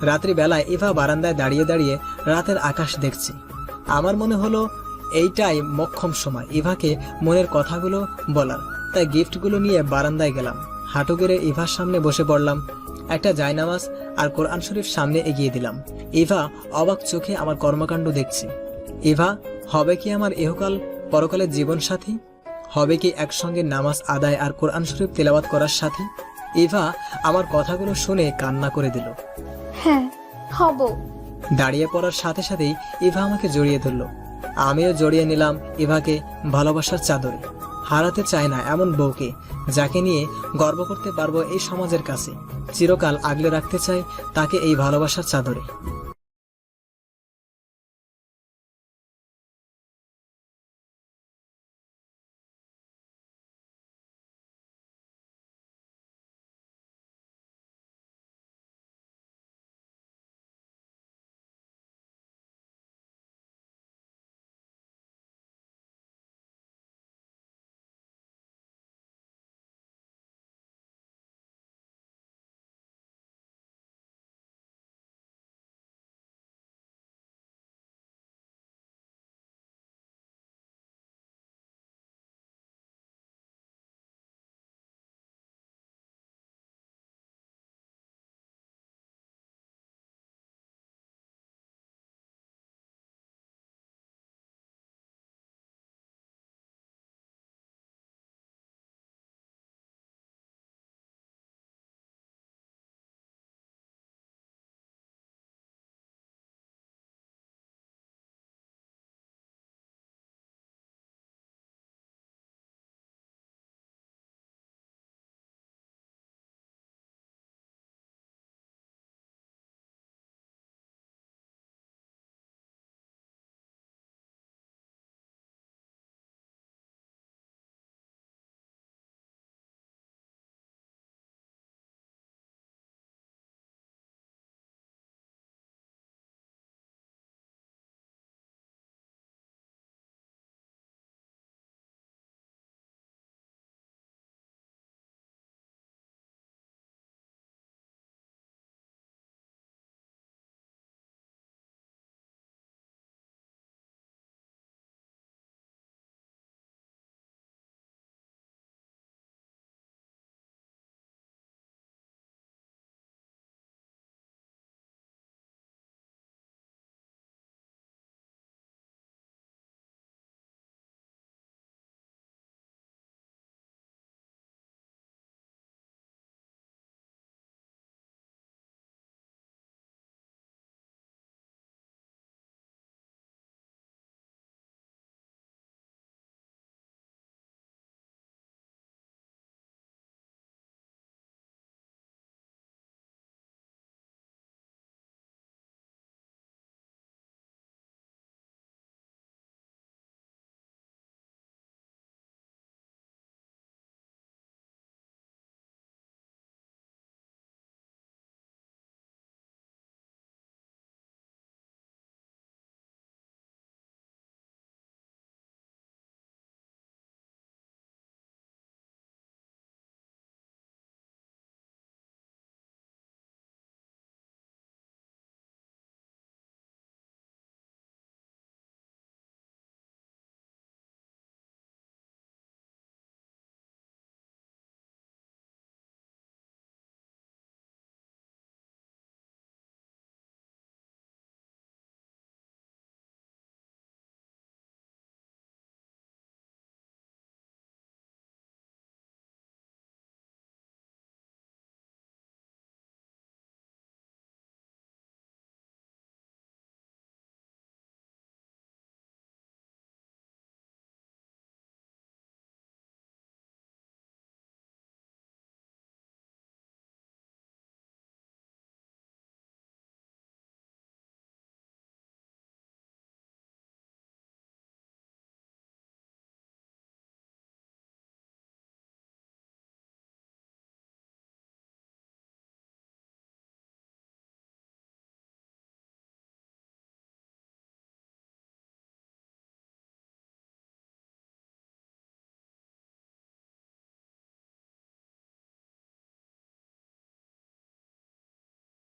রাত্রিবেলায় ইভা বারান্দায় দাঁড়িয়ে দাঁড়িয়ে রাতের আকাশ দেখছি। আমার মনে হলো এইটাই মোক্ষম সময় ইভাকে মনের কথাগুলো বলার। তাই গিফটগুলো নিয়ে বারান্দায় গেলাম। হাঁটু গেড়ে ইভার সামনে বসে পড়লাম। একটা জায়নামাজ আর কোরআন শরীফ সামনে এগিয়ে দিলাম। ইভা অবাক চোখে আমার কর্মকাণ্ড দেখছি। ইভা, হবে কি আমার ইহকাল পরকালের জীবন সাথী? হবে কি একসঙ্গে নামাজ আদায় আর কোরআন শরীফ তেলাওয়াত করার সাথী? ইভা আমার কথাগুলো শুনে কান্না করে দিল। হ্যাঁ, হব। দাঁড়িয়ে পড়ার সাথে সাথেই ইভা আমাকে জড়িয়ে ধরল। আমিও জড়িয়ে নিলাম ইভাকে ভালোবাসার চাদরে। হারাতে চায় না এমন বউকে, যাকে নিয়ে গর্ব করতে পারবো এই সমাজের কাছে। চিরকাল আগলে রাখতে চাই তাকে এই ভালোবাসার চাদরে।